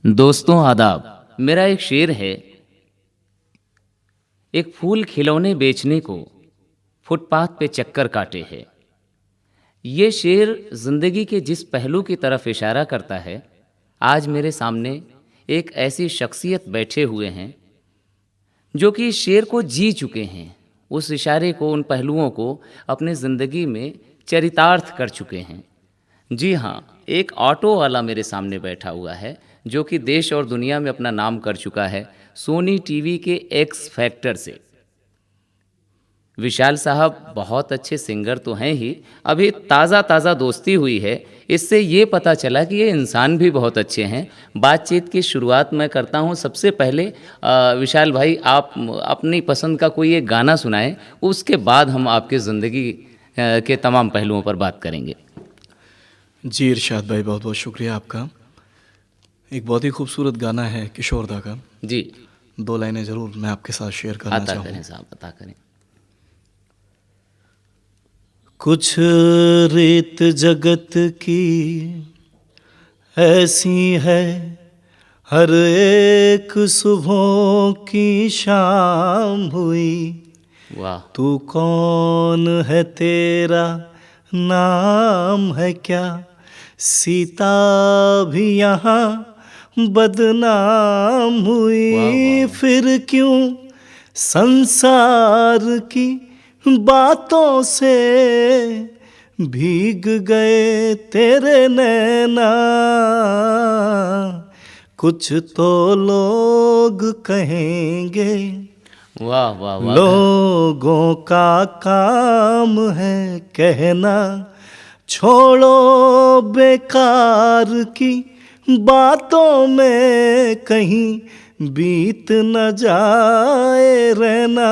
दोस्तों आदाब। मेरा एक शेर है। एक फूल खिलौने बेचने को फुटपाथ पे चक्कर काटे है। ये शेर जिंदगी के जिस पहलू की तरफ इशारा करता है, आज मेरे सामने एक ऐसी शख्सियत बैठे हुए हैं जो कि इस शेर को जी चुके हैं। उस इशारे को, उन पहलुओं को अपने ज़िंदगी में चरितार्थ कर चुके हैं। जी हाँ, एक ऑटो वाला मेरे सामने बैठा हुआ है जो कि देश और दुनिया में अपना नाम कर चुका है, सोनी टीवी के एक्स फैक्टर से। विशाल साहब बहुत अच्छे सिंगर तो हैं ही, अभी ताज़ा ताज़ा दोस्ती हुई है, इससे ये पता चला कि ये इंसान भी बहुत अच्छे हैं। बातचीत की शुरुआत मैं करता हूँ। सबसे पहले विशाल भाई, आप अपनी पसंद का कोई एक गाना सुनाएं, उसके बाद हम आपके ज़िंदगी के तमाम पहलुओं पर बात करेंगे। जी इरशाद भाई, बहुत बहुत शुक्रिया आपका। एक बहुत ही खूबसूरत गाना है किशोर दा का। जी, 2 लाइनें ज़रूर मैं आपके साथ शेयर करना अता चाहूँ। करें साहब, अता करें। कुछ रीत जगत की ऐसी है, हर एक सुबह की शाम हुई। वाह, तू कौन है, तेरा नाम है क्या? सीता भी यहाँ बदनाम वाह, हुई। वाह, वाह। फिर क्यों संसार की बातों से भीग गए तेरे नैना? कुछ तो लोग कहेंगे, वाह वाह वाह। लोगों का काम है कहना। छोड़ो बेकार की बातों में कहीं बीत न जाए रहना।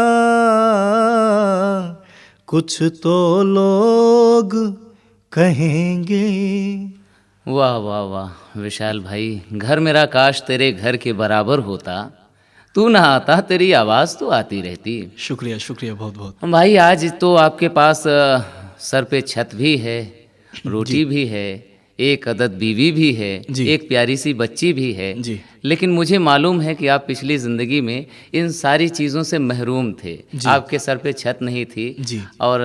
कुछ तो लोग कहेंगे। वाह वाह वाह विशाल भाई, घर मेरा काश तेरे घर के बराबर होता, तू ना आता तेरी आवाज़ तो आती रहती। शुक्रिया शुक्रिया, बहुत बहुत। भाई, आज तो आपके पास सर पे छत भी है, रोटी जी भी है, एक अदद बीवी भी है, जी एक प्यारी सी बच्ची भी है। जी लेकिन मुझे मालूम है कि आप पिछली ज़िंदगी में इन सारी चीज़ों से महरूम थे। जी आपके सर पे छत नहीं थी, जी और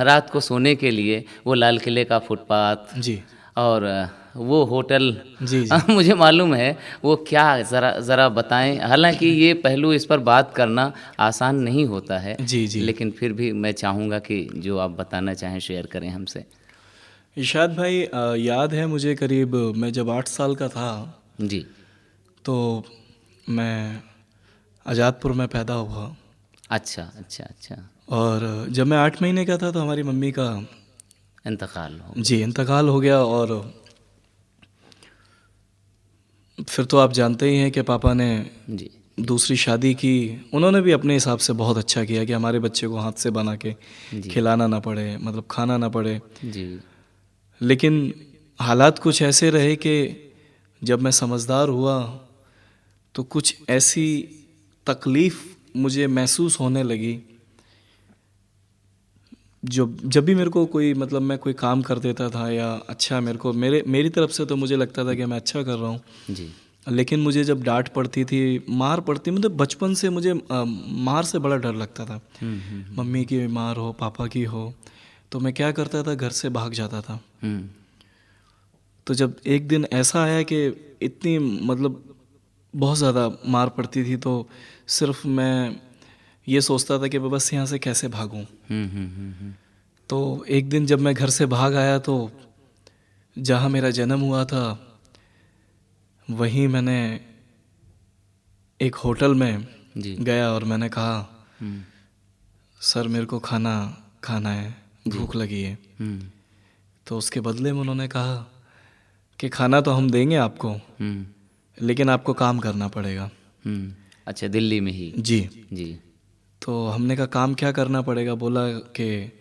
रात को सोने के लिए वो लाल किले का फुटपाथ जी और वो होटल। जी जी मुझे मालूम है वो क्या, ज़रा बताएं। हालांकि ये पहलू, इस पर बात करना आसान नहीं होता है, जी जी। लेकिन फिर भी मैं चाहूँगा कि जो आप बताना चाहें शेयर करें हमसे। इरशाद भाई, याद है मुझे, करीब मैं जब 8 साल का था जी। तो मैं आज़ादपुर में पैदा हुआ। अच्छा अच्छा अच्छा। और जब मैं 8 महीने का था तो हमारी मम्मी का इंतकाल हो जी इंतकाल हो गया। और फिर तो आप जानते ही हैं कि पापा ने गया। जी दूसरी शादी की। उन्होंने भी अपने हिसाब से बहुत अच्छा किया कि हमारे बच्चे को हाथ से बना के जी खिलाना ना पड़े, मतलब खाना ना पड़े। जी। लेकिन हालात कुछ ऐसे रहे कि जब मैं समझदार हुआ तो कुछ ऐसी तकलीफ़ मुझे महसूस होने लगी। जब भी मेरे को कोई, मतलब मैं कोई काम कर देता था या अच्छा, मेरी तरफ से तो मुझे लगता था कि मैं अच्छा कर रहा हूँ। जी। लेकिन मुझे जब डांट पड़ती थी, मार पड़ती, मतलब बचपन से मुझे मार से बड़ा डर लगता था। मम्मी की मार हो, पापा की हो, तो मैं क्या करता था, घर से भाग जाता था। तो जब एक दिन ऐसा आया कि इतनी, मतलब बहुत ज़्यादा मार पड़ती थी, तो सिर्फ मैं ये सोचता था कि मैं बस यहाँ से कैसे भागूं। तो एक दिन जब मैं घर से भाग आया तो जहाँ मेरा जन्म हुआ था वहीं मैंने एक होटल में जी। गया और मैंने कहा, हम्म, सर मेरे को खाना खाना है, भूख लगी है। हम्म, तो उसके बदले में उन्होंने कहा कि खाना तो हम देंगे आपको, हम्म, लेकिन आपको काम करना पड़ेगा। अच्छा, दिल्ली में ही? जी। जी। तो हमने कहा काम क्या करना पड़ेगा? बोला कि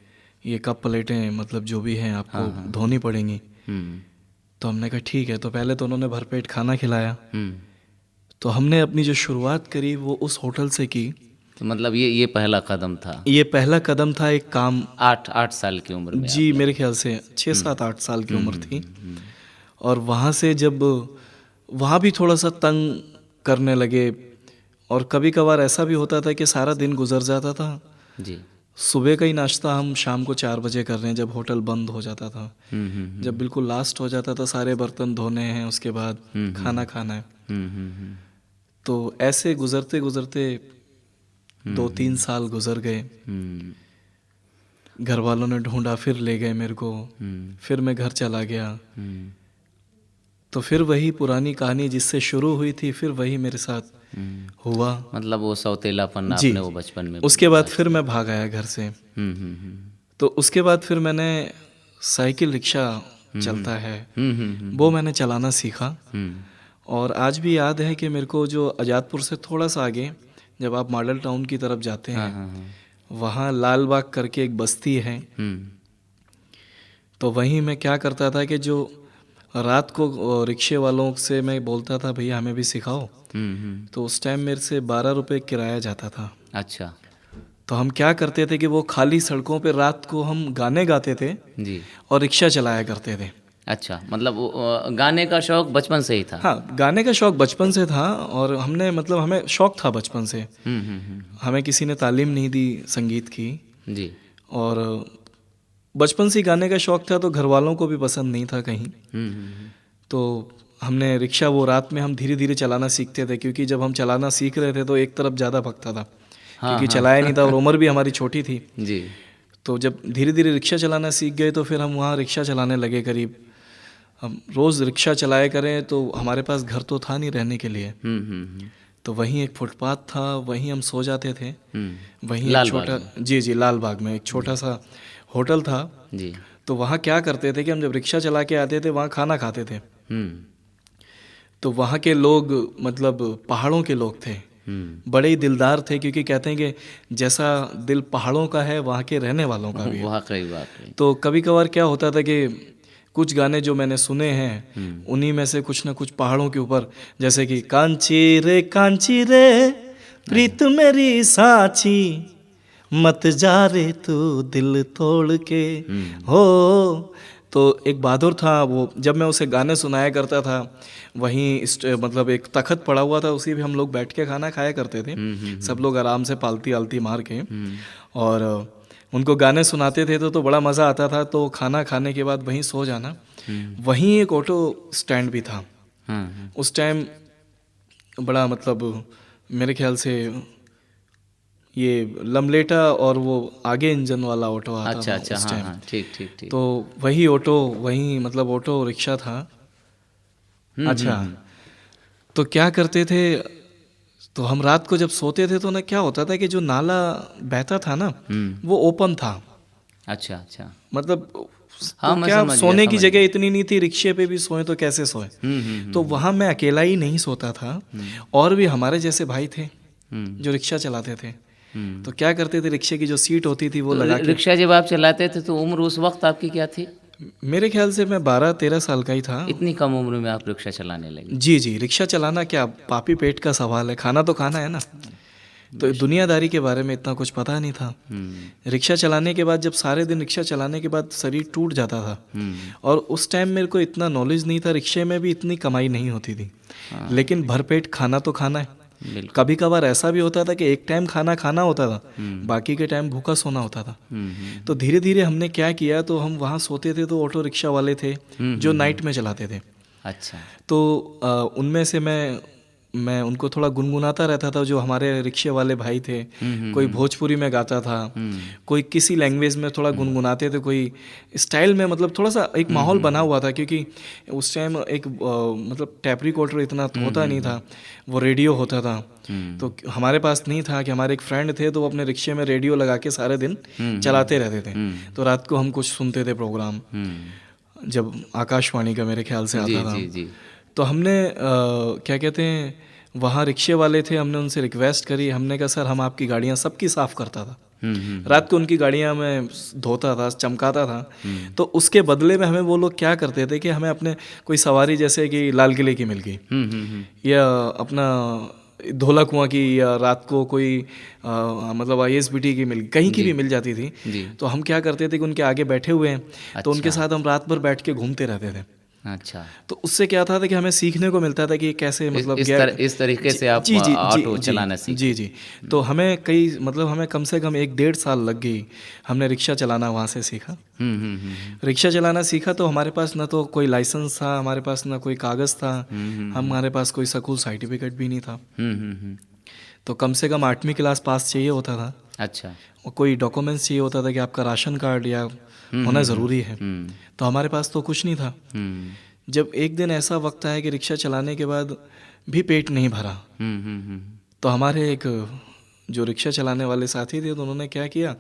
ये कप प्लेटें, मतलब जो भी हैं, आपको हाँ हाँ। धोनी पड़ेंगी। हम्म, तो हमने कहा ठीक है। तो पहले तो उन्होंने भरपेट खाना खिलाया। हम्म। तो हमने अपनी जो शुरुआत करी वो उस होटल से की। तो मतलब ये पहला कदम था। ये पहला कदम था एक काम। 8 साल की उम्र में जी, आपने? मेरे ख्याल से 6 7 8 साल की उम्र थी। और वहाँ से जब वहाँ भी थोड़ा सा तंग करने लगे। और कभी कभार ऐसा भी होता था कि सारा दिन गुजर जाता था, जी। सुबह का ही नाश्ता हम शाम को 4 बजे कर रहे हैं जब होटल बंद हो जाता था। जब बिल्कुल लास्ट हो जाता था, सारे बर्तन धोने हैं, उसके बाद खाना खाना है। तो ऐसे गुजरते गुजरते 2-3 साल गुजर गए। घर वालों ने ढूंढा, फिर ले गए मेरे को, फिर मैं घर चला गया। तो फिर वही पुरानी कहानी जिससे शुरू हुई थी, फिर वही मेरे साथ हुआ। मतलब वो सौतेलापन जी। आपने वो बचपन में उसके बाद फिर मैं भाग आया घर से। तो उसके बाद फिर मैंने साइकिल रिक्शा चलता है वो मैंने चलाना सीखा। और आज भी याद है कि मेरे को जो आज़ादपुर से थोड़ा सा आगे जब आप मॉडल टाउन की तरफ जाते हैं, वहाँ लाल बाग करके एक बस्ती है। तो वहीं मैं क्या करता था कि जो रात को रिक्शे वालों से मैं बोलता था भैया हमें भी सिखाओ। तो उस टाइम मेरे से 12 रुपये किराया जाता था। अच्छा। तो हम क्या करते थे कि वो खाली सड़कों पे रात को हम गाने गाते थे जी। और रिक्शा चलाया करते थे। अच्छा, मतलब वो गाने का शौक बचपन से ही था। हाँ, गाने का शौक बचपन से था। और हमने मतलब हमें शौक था बचपन से। हमें किसी ने तालीम नहीं दी संगीत की। जी। और बचपन से ही गाने का शौक था, तो घर वालों को भी पसंद नहीं था कहीं। तो हमने रिक्शा वो रात में हम धीरे धीरे चलाना सीखते थे, क्योंकि जब हम चलाना सीख रहे थे तो एक तरफ ज़्यादा भगता था, क्योंकि चलाया नहीं था और उम्र भी हमारी छोटी थी। जी। तो जब धीरे धीरे रिक्शा चलाना सीख गए तो फिर हम वहाँ रिक्शा चलाने लगे। करीब हम रोज़ रिक्शा चलाया करें, तो हमारे पास घर तो था नहीं रहने के लिए। तो वहीं एक फुटपाथ था, वहीं हम सो जाते थे। वहीं एक छोटा, जी लाल बाग में एक छोटा सा होटल था। जी। तो वहाँ क्या करते थे कि हम जब रिक्शा चला के आते थे वहाँ खाना खाते थे। तो वहाँ के लोग मतलब पहाड़ों के लोग थे, बड़े ही दिलदार थे, क्योंकि कहते हैं कि जैसा दिल पहाड़ों का है वहाँ के रहने वालों का भी है। वाकई वाकई। तो कभी कभार क्या होता था कि कुछ गाने जो मैंने सुने हैं उन्हीं में से कुछ ना कुछ पहाड़ों के ऊपर, जैसे कि कांची रे प्रीत मेरी साची, मत जा रे तू दिल तोड़ के हो। तो एक बहादुर था वो, जब मैं उसे गाने सुनाया करता था वहीं मतलब एक तखत पड़ा हुआ था, उसी पे हम लोग बैठ के खाना खाया करते थे। सब लोग आराम से पालती आलती मार के, और उनको गाने सुनाते थे तो बड़ा मज़ा आता था। तो खाना खाने के बाद वहीं सो जाना। वहीं एक ऑटो स्टैंड भी था। उस टाइम बड़ा मतलब मेरे ख्याल से ये लमलेटा और वो आगे इंजन वाला ऑटो आता था उस टाइम। हाँ, ठीक ठीक ठीक। तो वही ऑटो, वही मतलब ऑटो रिक्शा था। अच्छा, तो क्या करते थे, तो हम रात को जब सोते थे तो ना क्या होता था कि जो नाला बहता था ना वो ओपन था। अच्छा अच्छा। मतलब हाँ, तो मैं क्या समझ सोने गया, की जगह इतनी नहीं थी, रिक्शे पे भी सोए तो कैसे सोए। तो वहाँ मैं अकेला ही नहीं सोता था, और भी हमारे जैसे भाई थे जो रिक्शा चलाते थे। तो क्या करते थे, रिक्शे की जो सीट होती थी वो लगा के, रिक्शा जब आप चलाते थे तो उम्र उस वक्त आपकी क्या थी? मेरे ख्याल से मैं 12-13 साल का ही था। इतनी कम उम्र में आप रिक्शा चलाने लगे? जी जी, रिक्शा चलाना क्या पापी पेट का सवाल है, खाना तो खाना है ना। तो दुनियादारी के बारे में इतना कुछ पता नहीं था। रिक्शा चलाने के बाद, जब सारे दिन रिक्शा चलाने के बाद शरीर टूट जाता था। और उस टाइम मेरे को इतना नॉलेज नहीं था, रिक्शे में भी इतनी कमाई नहीं होती थी। लेकिन भरपेट खाना तो खाना है। कभी कभार ऐसा भी होता था कि एक टाइम खाना खाना होता था, बाकी के टाइम भूखा सोना होता था। तो धीरे धीरे हमने क्या किया, तो हम वहाँ सोते थे तो ऑटो रिक्शा वाले थे जो नाइट में चलाते थे। अच्छा। तो उनमें से मैं उनको थोड़ा गुनगुनाता रहता था। जो हमारे रिक्शे वाले भाई थे, कोई भोजपुरी में गाता था, कोई किसी लैंग्वेज में थोड़ा गुनगुनाते थे, कोई स्टाइल में, मतलब थोड़ा सा एक माहौल बना हुआ था। क्योंकि उस टाइम एक मतलब टैप रिकॉर्डर इतना होता नहीं था, वो रेडियो होता था। तो हमारे पास नहीं था कि हमारे एक फ्रेंड थे तो वो अपने रिक्शे में रेडियो लगा के सारे दिन चलाते रहते थे। तो रात को हम कुछ सुनते थे प्रोग्राम, जब आकाशवाणी का मेरे ख्याल से आता था। जी। तो हमने क्या कहते हैं, वहाँ रिक्शे वाले थे, हमने उनसे रिक्वेस्ट करी। हमने कहा सर हम आपकी गाड़ियाँ सबकी साफ़ करता था। रात को उनकी गाड़ियाँ मैं धोता था, चमकाता था। तो उसके बदले में हमें वो लोग क्या करते थे कि हमें अपने कोई सवारी, जैसे कि लाल किले की मिल गई, या अपना धोला कुआं की, या रात को कोई मतलब ISBT की मिल, कहीं की भी मिल जाती थी। तो हम क्या करते थे कि उनके आगे बैठे हुए हैं, तो उनके साथ हम रात भर बैठ के घूमते रहते थे। अच्छा, तो उससे क्या था कि हमें सीखने को मिलता था कि कैसे मतलब इस तरीके से आप ऑटो चलाना सीखे। जी जी। तो हमें हमें कम से कम 1-1.5 साल लग गई, हमने रिक्शा चलाना वहाँ से सीखा। रिक्शा चलाना सीखा तो हमारे पास ना तो कोई लाइसेंस था, हमारे पास ना कोई कागज़ था, हमारे पास कोई स्कूल सर्टिफिकेट भी नहीं था। तो कम से कम 8वीं क्लास पास चाहिए होता था। अच्छा। और कोई डॉक्यूमेंट्स चाहिए होता था कि आपका राशन कार्ड या होना ज़रूरी है। तो हमारे पास तो कुछ नहीं था। जब एक दिन ऐसा वक्त आया कि रिक्शा चलाने के बाद भी पेट नहीं भरा, तो हमारे एक जो रिक्शा चलाने वाले साथी थे तो उन्होंने क्या किया,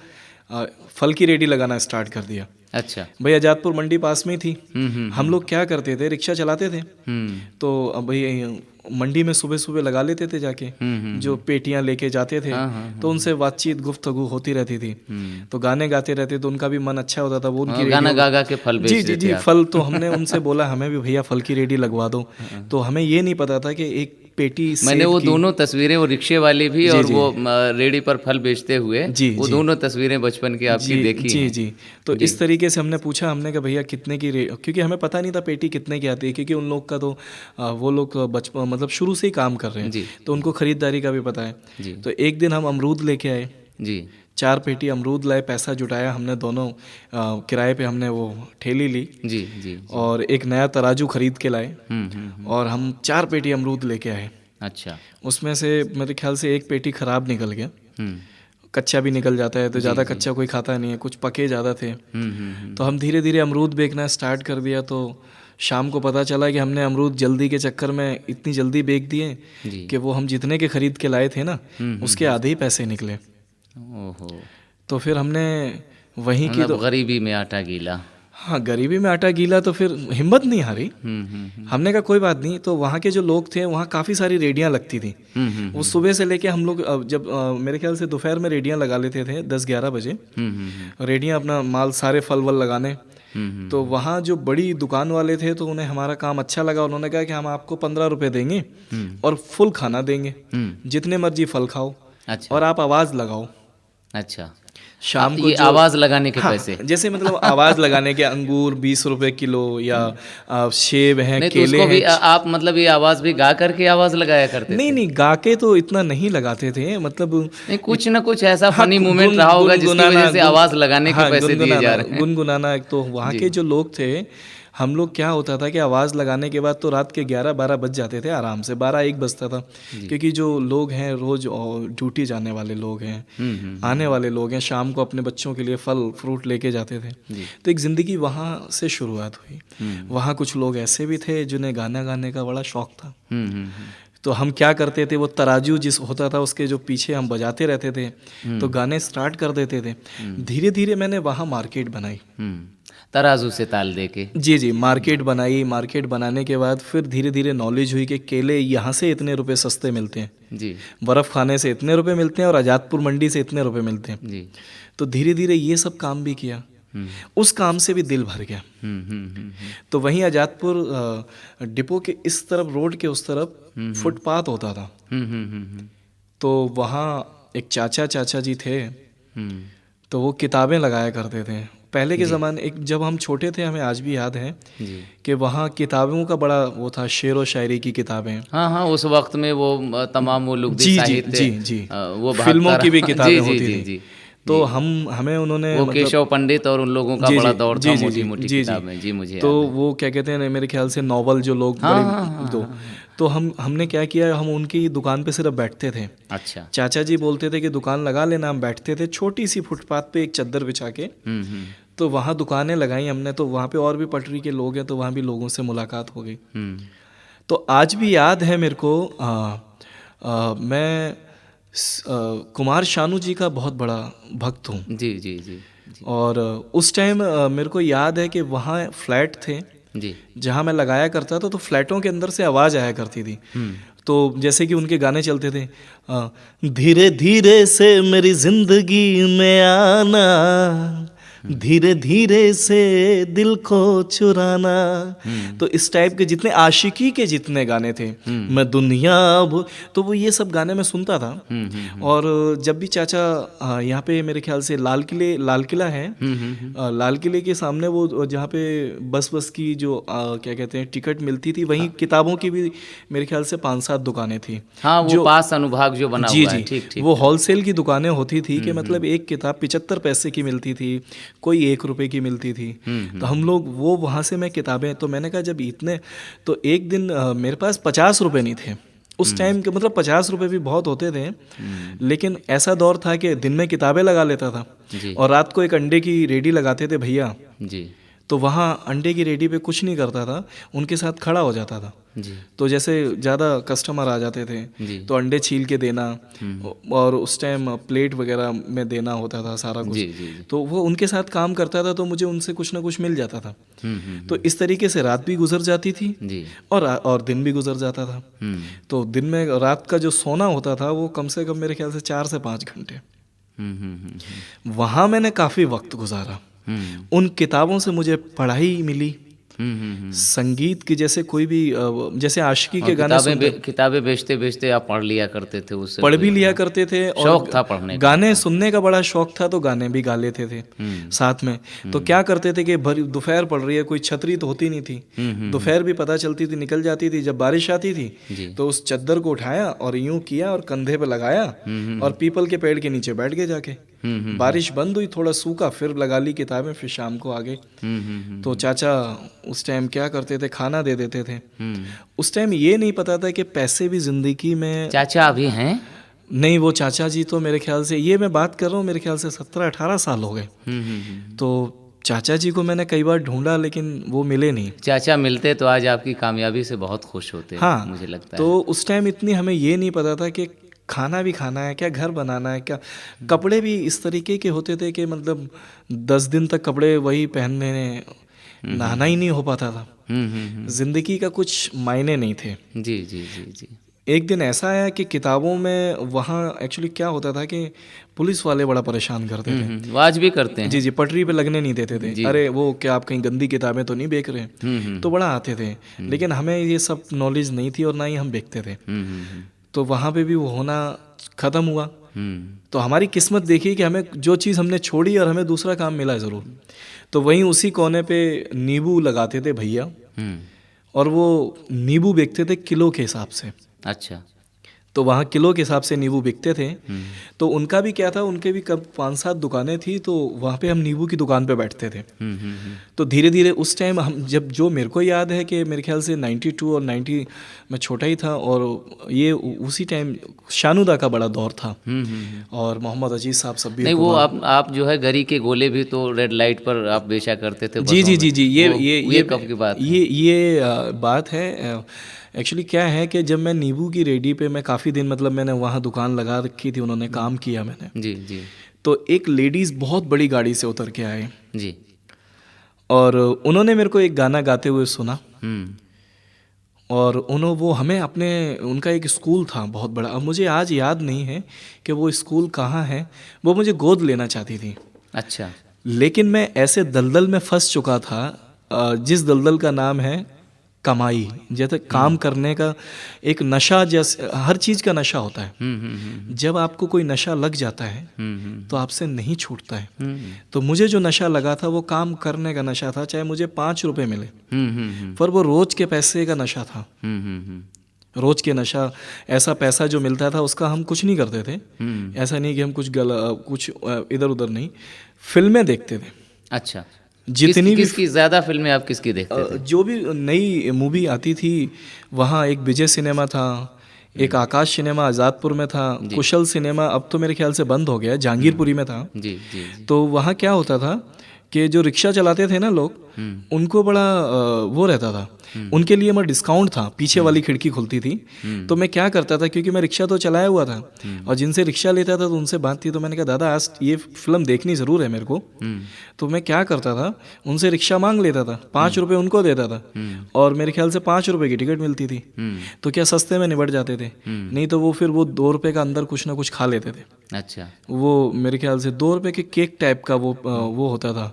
फल की रेडी लगाना स्टार्ट कर दिया। अच्छा। भाई आजादपुर मंडी पास में ही थी। हम लोग क्या करते थे, रिक्शा चलाते थे तो अब भाई मंडी में सुबह सुबह लगा लेते थे जाके, जो पेटियां लेके जाते थे तो उनसे बातचीत गुफ्तगू होती रहती थी। तो गाने गाते रहते तो उनका भी मन अच्छा होता था, वो उनकी गाना गा गा के फल बेच जी जी देते जी आप। फल। तो हमने उनसे बोला हमें भी भैया फल की रेडी लगवा दो। तो हमें ये नहीं पता था कि एक पेटी मैंने सेब वो की, दोनों तस्वीरें, वो रिक्शे वाली भी जी, और जी। वो रेडी पर फल बेचते हुए, जी, वो जी। दोनों तस्वीरें बचपन की आपकी जी देखी जी हैं। जी। तो जी। इस तरीके से हमने पूछा, हमने कहा भैया कितने की क्योंकि हमें पता नहीं था पेटी कितने की आती है, क्योंकि उन लोग का तो वो लोग बचपन मतलब शुरू से ही काम कर रहे जी। हैं तो उनको ख़रीदारी का भी पता है। जी। तो एक दिन हम अमरूद लेके आए, जी। 4 पेटी अमरूद लाए, पैसा जुटाया हमने दोनों, किराए पे हमने वो ठेली ली जी। जी। और एक नया तराजू खरीद के लाए और हम 4 पेटी अमरूद लेके आए। अच्छा। उसमें से मेरे ख्याल से एक पेटी ख़राब निकल गया, कच्चा भी निकल जाता है तो ज़्यादा कच्चा कोई खाता नहीं है, कुछ पके ज़्यादा थे। तो हम धीरे धीरे अमरूद बेचना स्टार्ट कर दिया। तो शाम को पता चला कि हमने अमरूद जल्दी के चक्कर में इतनी जल्दी बेच दिए कि वो हम जितने के ख़रीद के लाए थे ना उसके आधे ही पैसे निकले। ओहो। तो फिर हमने वहीं की, तो गरीबी में आटा गीला। हाँ गरीबी में आटा गीला, तो फिर हिम्मत नहीं हारी। हमने कहा कोई बात नहीं। तो वहाँ के जो लोग थे, वहाँ काफ़ी सारी रेडियाँ लगती थी। वो सुबह से लेके हम लोग जब मेरे ख्याल से दोपहर में रेडियाँ लगा लेते थे 10-11 बजे, रेडियाँ अपना माल सारे फल वल लगाने। तो वहाँ जो बड़ी दुकान वाले थे तो उन्हें हमारा काम अच्छा लगा, उन्होंने कहा कि हम आपको 15 रुपये देंगे और फुल खाना देंगे, जितने मर्जी फल खाओ अच्छा। और आप आवाज़ लगाओ। अच्छा। शाम को ये आवाज लगाने के हाँ, पैसे? जैसे मतलब आवाज लगाने के, अंगूर 20 रुपए किलो या सेब हैं, नहीं तो केले उसको भी हैं। आप मतलब ये आवाज भी गा करके आवाज लगाया करते थे? नहीं नहीं, गा के तो इतना नहीं लगाते थे, मतलब नहीं, कुछ ना कुछ ऐसा हाँ, फनी मोमेंट रहा होगा जिसकी वजह से आवाज लगाने के पैसे दिए जा रहे हैं। गुनगुनाना। एक तो वहाँ के जो लोग थे, हम लोग क्या होता था कि आवाज़ लगाने के बाद तो रात के 11-12 बज जाते थे आराम से, 12-1 बजता था, क्योंकि जो लोग हैं रोज़ ड्यूटी जाने वाले लोग हैं, आने वाले लोग हैं, शाम को अपने बच्चों के लिए फल फ्रूट लेके जाते थे। तो एक ज़िंदगी वहाँ से शुरुआत हुई। वहाँ कुछ लोग ऐसे भी थे जिन्हें गाना गाने का बड़ा शौक़ था। तो हम क्या करते थे, वो तराजू जिस होता था उसके जो पीछे हम बजाते रहते थे, तो गाने स्टार्ट कर देते थे। धीरे धीरे मैंने वहाँ मार्केट बनाई, तराजू से ताल दे के। जी जी, मार्केट बनाई। मार्केट बनाने के बाद फिर धीरे धीरे नॉलेज हुई कि केले यहाँ से इतने रुपए सस्ते मिलते हैं जी, बर्फ़ खाने से इतने रुपए मिलते हैं और आज़ादपुर मंडी से इतने रुपए मिलते हैं जी। तो धीरे धीरे ये सब काम भी किया। उस काम से भी दिल भर गया। तो वहीं आज़ादपुर डिपो के इस तरफ, रोड के उस तरफ फुटपाथ होता था। तो वहाँ एक चाचा जी थे, तो वो किताबें लगाया करते थे। पहले के ज़माने, एक जब हम छोटे थे, हमें आज भी याद है कि वहाँ किताबों का बड़ा वो था, शेर व शायरी की किताबें। हाँ हाँ, उस वक्त में वो तमाम वो लुग़ती साहित्य, जी जी, वो फिल्मों की भी किताबें जी, होती जी, थी। जी, तो हमें उन्होंने वो केशव पंडित और उन लोगों का बड़ा दौर था, मोटी मोटी जी किताबें। जी, मुझे तो याद है। वो क्या कहते हैं, मेरे ख्याल से नॉवल जो लोग बड़े, तो हमने क्या किया, हम उनकी दुकान पे सिर्फ बैठते थे। अच्छा। चाचा जी बोलते थे कि दुकान लगा लेना, हम बैठते थे छोटी सी फुटपाथ पे एक चद्दर बिछा के। तो वहाँ दुकानें लगाई हमने। तो वहाँ पे और भी पटरी के लोग हैं, तो वहाँ भी लोगों से मुलाकात हो गई। तो आज भी याद है मेरे को, मैं कुमार शानू जी का बहुत बड़ा भक्त हूँ। जी जी जी, जी। और उस टाइम मेरे को याद है कि वहाँ फ्लैट थे जी, जहाँ मैं लगाया करता था। तो फ्लैटों के अंदर से आवाज़ आया करती थी। तो जैसे कि उनके गाने चलते थे, धीरे धीरे से मेरी ज़िंदगी में आना, धीरे धीरे से दिल को चुराना। तो इस टाइप के जितने आशिकी के जितने गाने थे, मैं दुनिया तो वो ये सब गाने मैं सुनता था। और जब भी चाचा यहाँ पे मेरे ख्याल से लाल किला है, लाल किले के सामने वो जहाँ पे बस की जो क्या कहते हैं टिकट मिलती थी, वहीं किताबों की भी मेरे ख्याल से 5-7 दुकानें थी। हाँ, वो पास अनुभाग जो बना जी हुआ है। जी, ठीक ठीक। वो होलसेल की दुकानें होती थी कि मतलब एक किताब 75 पैसे की मिलती थी, कोई 1 रुपए की मिलती थी। तो हम लोग वो वहाँ से मैं किताबें, तो मैंने कहा जब इतने, तो एक दिन मेरे पास 50 रुपए नहीं थे उस टाइम के, मतलब 50 रुपए भी बहुत होते थे, लेकिन ऐसा दौर था कि दिन में किताबें लगा लेता था जी और रात को एक अंडे की रेडी लगाते थे भैया, जी तो वहाँ अंडे की रेडी पे कुछ नहीं करता था, उनके साथ खड़ा हो जाता था। जी तो जैसे ज़्यादा कस्टमर आ जाते थे जी तो अंडे छील के देना, और उस टाइम प्लेट वगैरह में देना होता था सारा कुछ। जी जी जी। तो वो उनके साथ काम करता था, तो मुझे उनसे कुछ ना कुछ मिल जाता था। तो इस तरीके से रात भी गुजर जाती थी जी। और दिन भी गुजर जाता था। तो दिन में रात का जो सोना होता था वो कम से कम मेरे ख्याल से 4 से 5 घंटे। वहाँ मैंने काफ़ी वक्त गुजारा। उन किताबों से मुझे पढ़ाई मिली, संगीत की, जैसे कोई भी जैसे आशिकी के गाने किताबें बेचते बेचते आप पढ़ लिया करते थे, उससे पढ़ भी लिया करते थे, और शौक था पढ़ने का। गाने सुनने का बड़ा शौक था, तो गाने भी गा लेते थे साथ में। तो क्या करते थे कि दोपहर पड़ रही है, कोई छतरी तो होती नहीं थी, दोपहर भी पता चलती थी निकल जाती थी। जब बारिश आती थी तो उस चद्दर को उठाया और यूं किया और कंधे पे लगाया और पीपल के पेड़ के नीचे बैठ गए जाके। बारिश बंद हुई, थोड़ा सूखा, फिर लगा ली किताबें, फिर शाम को आ गए। तो चाचा उस टाइम क्या करते थे, खाना दे देते थे। उस टाइम ये नहीं पता था कि पैसे भी जिंदगी में। चाचा अभी हैं? नहीं, वो चाचा जी तो मेरे ख्याल से, ये मैं बात कर रहा हूँ मेरे ख्याल से 17-18 साल हो गए। तो चाचा जी को मैंने कई बार ढूंढा लेकिन वो मिले नहीं। चाचा मिलते तो आज आपकी कामयाबी से बहुत खुश होते। हाँ, मुझे लगता है। तो उस टाइम इतनी हमें ये नहीं पता था कि खाना भी खाना है क्या, घर बनाना है क्या। कपड़े भी इस तरीके के होते थे कि मतलब 10 दिन तक कपड़े वही पहनने, नहाना ही नहीं हो पाता था। जिंदगी का कुछ मायने नहीं थे। जी जी जी जी। एक दिन ऐसा आया कि किताबों में वहाँ एक्चुअली क्या होता था कि पुलिस वाले बड़ा परेशान करते थे। वो आज भी करते हैं। जी जी, पटरी पे लगने नहीं देते थे। अरे वो क्या आप कहीं गंदी किताबें तो नहीं बेच रहे, तो बड़ा आते थे। लेकिन हमें ये सब नॉलेज नहीं थी और ना ही हम बेचते थे। तो वहाँ पे भी वो होना ख़त्म हुआ। तो हमारी किस्मत देखी कि हमें जो चीज़ हमने छोड़ी और हमें दूसरा काम मिला ज़रूर। तो वहीं उसी कोने पे नींबू लगाते थे भैया, और वो नींबू बेचते थे किलो के हिसाब से। अच्छा। तो वहाँ किलो के हिसाब से नींबू बिकते थे। तो उनका भी क्या था, उनके भी कब 5-7 दुकानें थी, तो वहाँ पे हम नींबू की दुकान पे बैठते थे। तो धीरे धीरे उस टाइम हम, जब जो मेरे को याद है कि मेरे ख्याल से 92 और 90 में छोटा ही था, और ये उसी टाइम शानुदा का बड़ा दौर था, और मोहम्मद अजीज साहब सब भी। नहीं, वो आप जो है गरी के गोले भी तो रेड लाइट पर आप बेचा करते थे। जी जी जी जी, ये कब की बात? ये बात है। एक्चुअली क्या है कि जब मैं नींबू की रेडी पे मैं काफ़ी दिन, मतलब मैंने वहाँ दुकान लगा रखी थी, उन्होंने काम किया मैंने। जी जी। तो एक लेडीज़ बहुत बड़ी गाड़ी से उतर के आए जी, और उन्होंने मेरे को एक गाना गाते हुए सुना, और वो हमें अपने, उनका एक स्कूल था बहुत बड़ा, अब मुझे आज याद नहीं है कि वो स्कूल कहाँ है। वो मुझे गोद लेना चाहती थी। अच्छा। लेकिन मैं ऐसे दलदल में फंस चुका था, जिस दलदल का नाम है कमाई। जैसे काम करने का एक नशा, जैसे हर चीज़ का नशा होता है। जब आपको कोई नशा लग जाता है तो आपसे नहीं छूटता है। तो मुझे जो नशा लगा था वो काम करने का नशा था, चाहे मुझे 5 रुपए मिले, पर वो रोज के पैसे का नशा था। रोज के नशा, ऐसा पैसा जो मिलता था उसका हम कुछ नहीं करते थे। ऐसा नहीं कि हम कुछ इधर उधर नहीं, फिल्में देखते थे। अच्छा। जितनी किसकी ज़्यादा फिल्में आप किसकी देखते थे? जो भी नई मूवी आती थी, वहाँ एक विजय सिनेमा था, एक आकाश सिनेमा आज़ादपुर में था, कुशल सिनेमा अब तो मेरे ख्याल से बंद हो गया, जहांगीरपुरी में था। जी जी जी। तो वहाँ क्या होता था कि जो रिक्शा चलाते थे ना लोग, उनको बड़ा वो रहता था, उनके लिए मैं डिस्काउंट था, पीछे वाली खिड़की खुलती थी। तो मैं क्या करता था, क्योंकि मैं रिक्शा तो चलाया हुआ था और जिनसे रिक्शा लेता था तो उनसे बात थी, तो मैंने कहा दादा आज ये फिल्म देखनी ज़रूर है मेरे को। तो मैं क्या करता था, उनसे रिक्शा मांग लेता था, 5 रुपये उनको देता था और मेरे ख्याल से 5 रुपये की टिकट मिलती थी। तो क्या सस्ते में निबट जाते थे, नहीं तो वो फिर वो 2 रुपये का अंदर कुछ ना कुछ खा लेते थे। अच्छा, वो मेरे ख्याल से 2 रुपये के केक टाइप का वो होता था,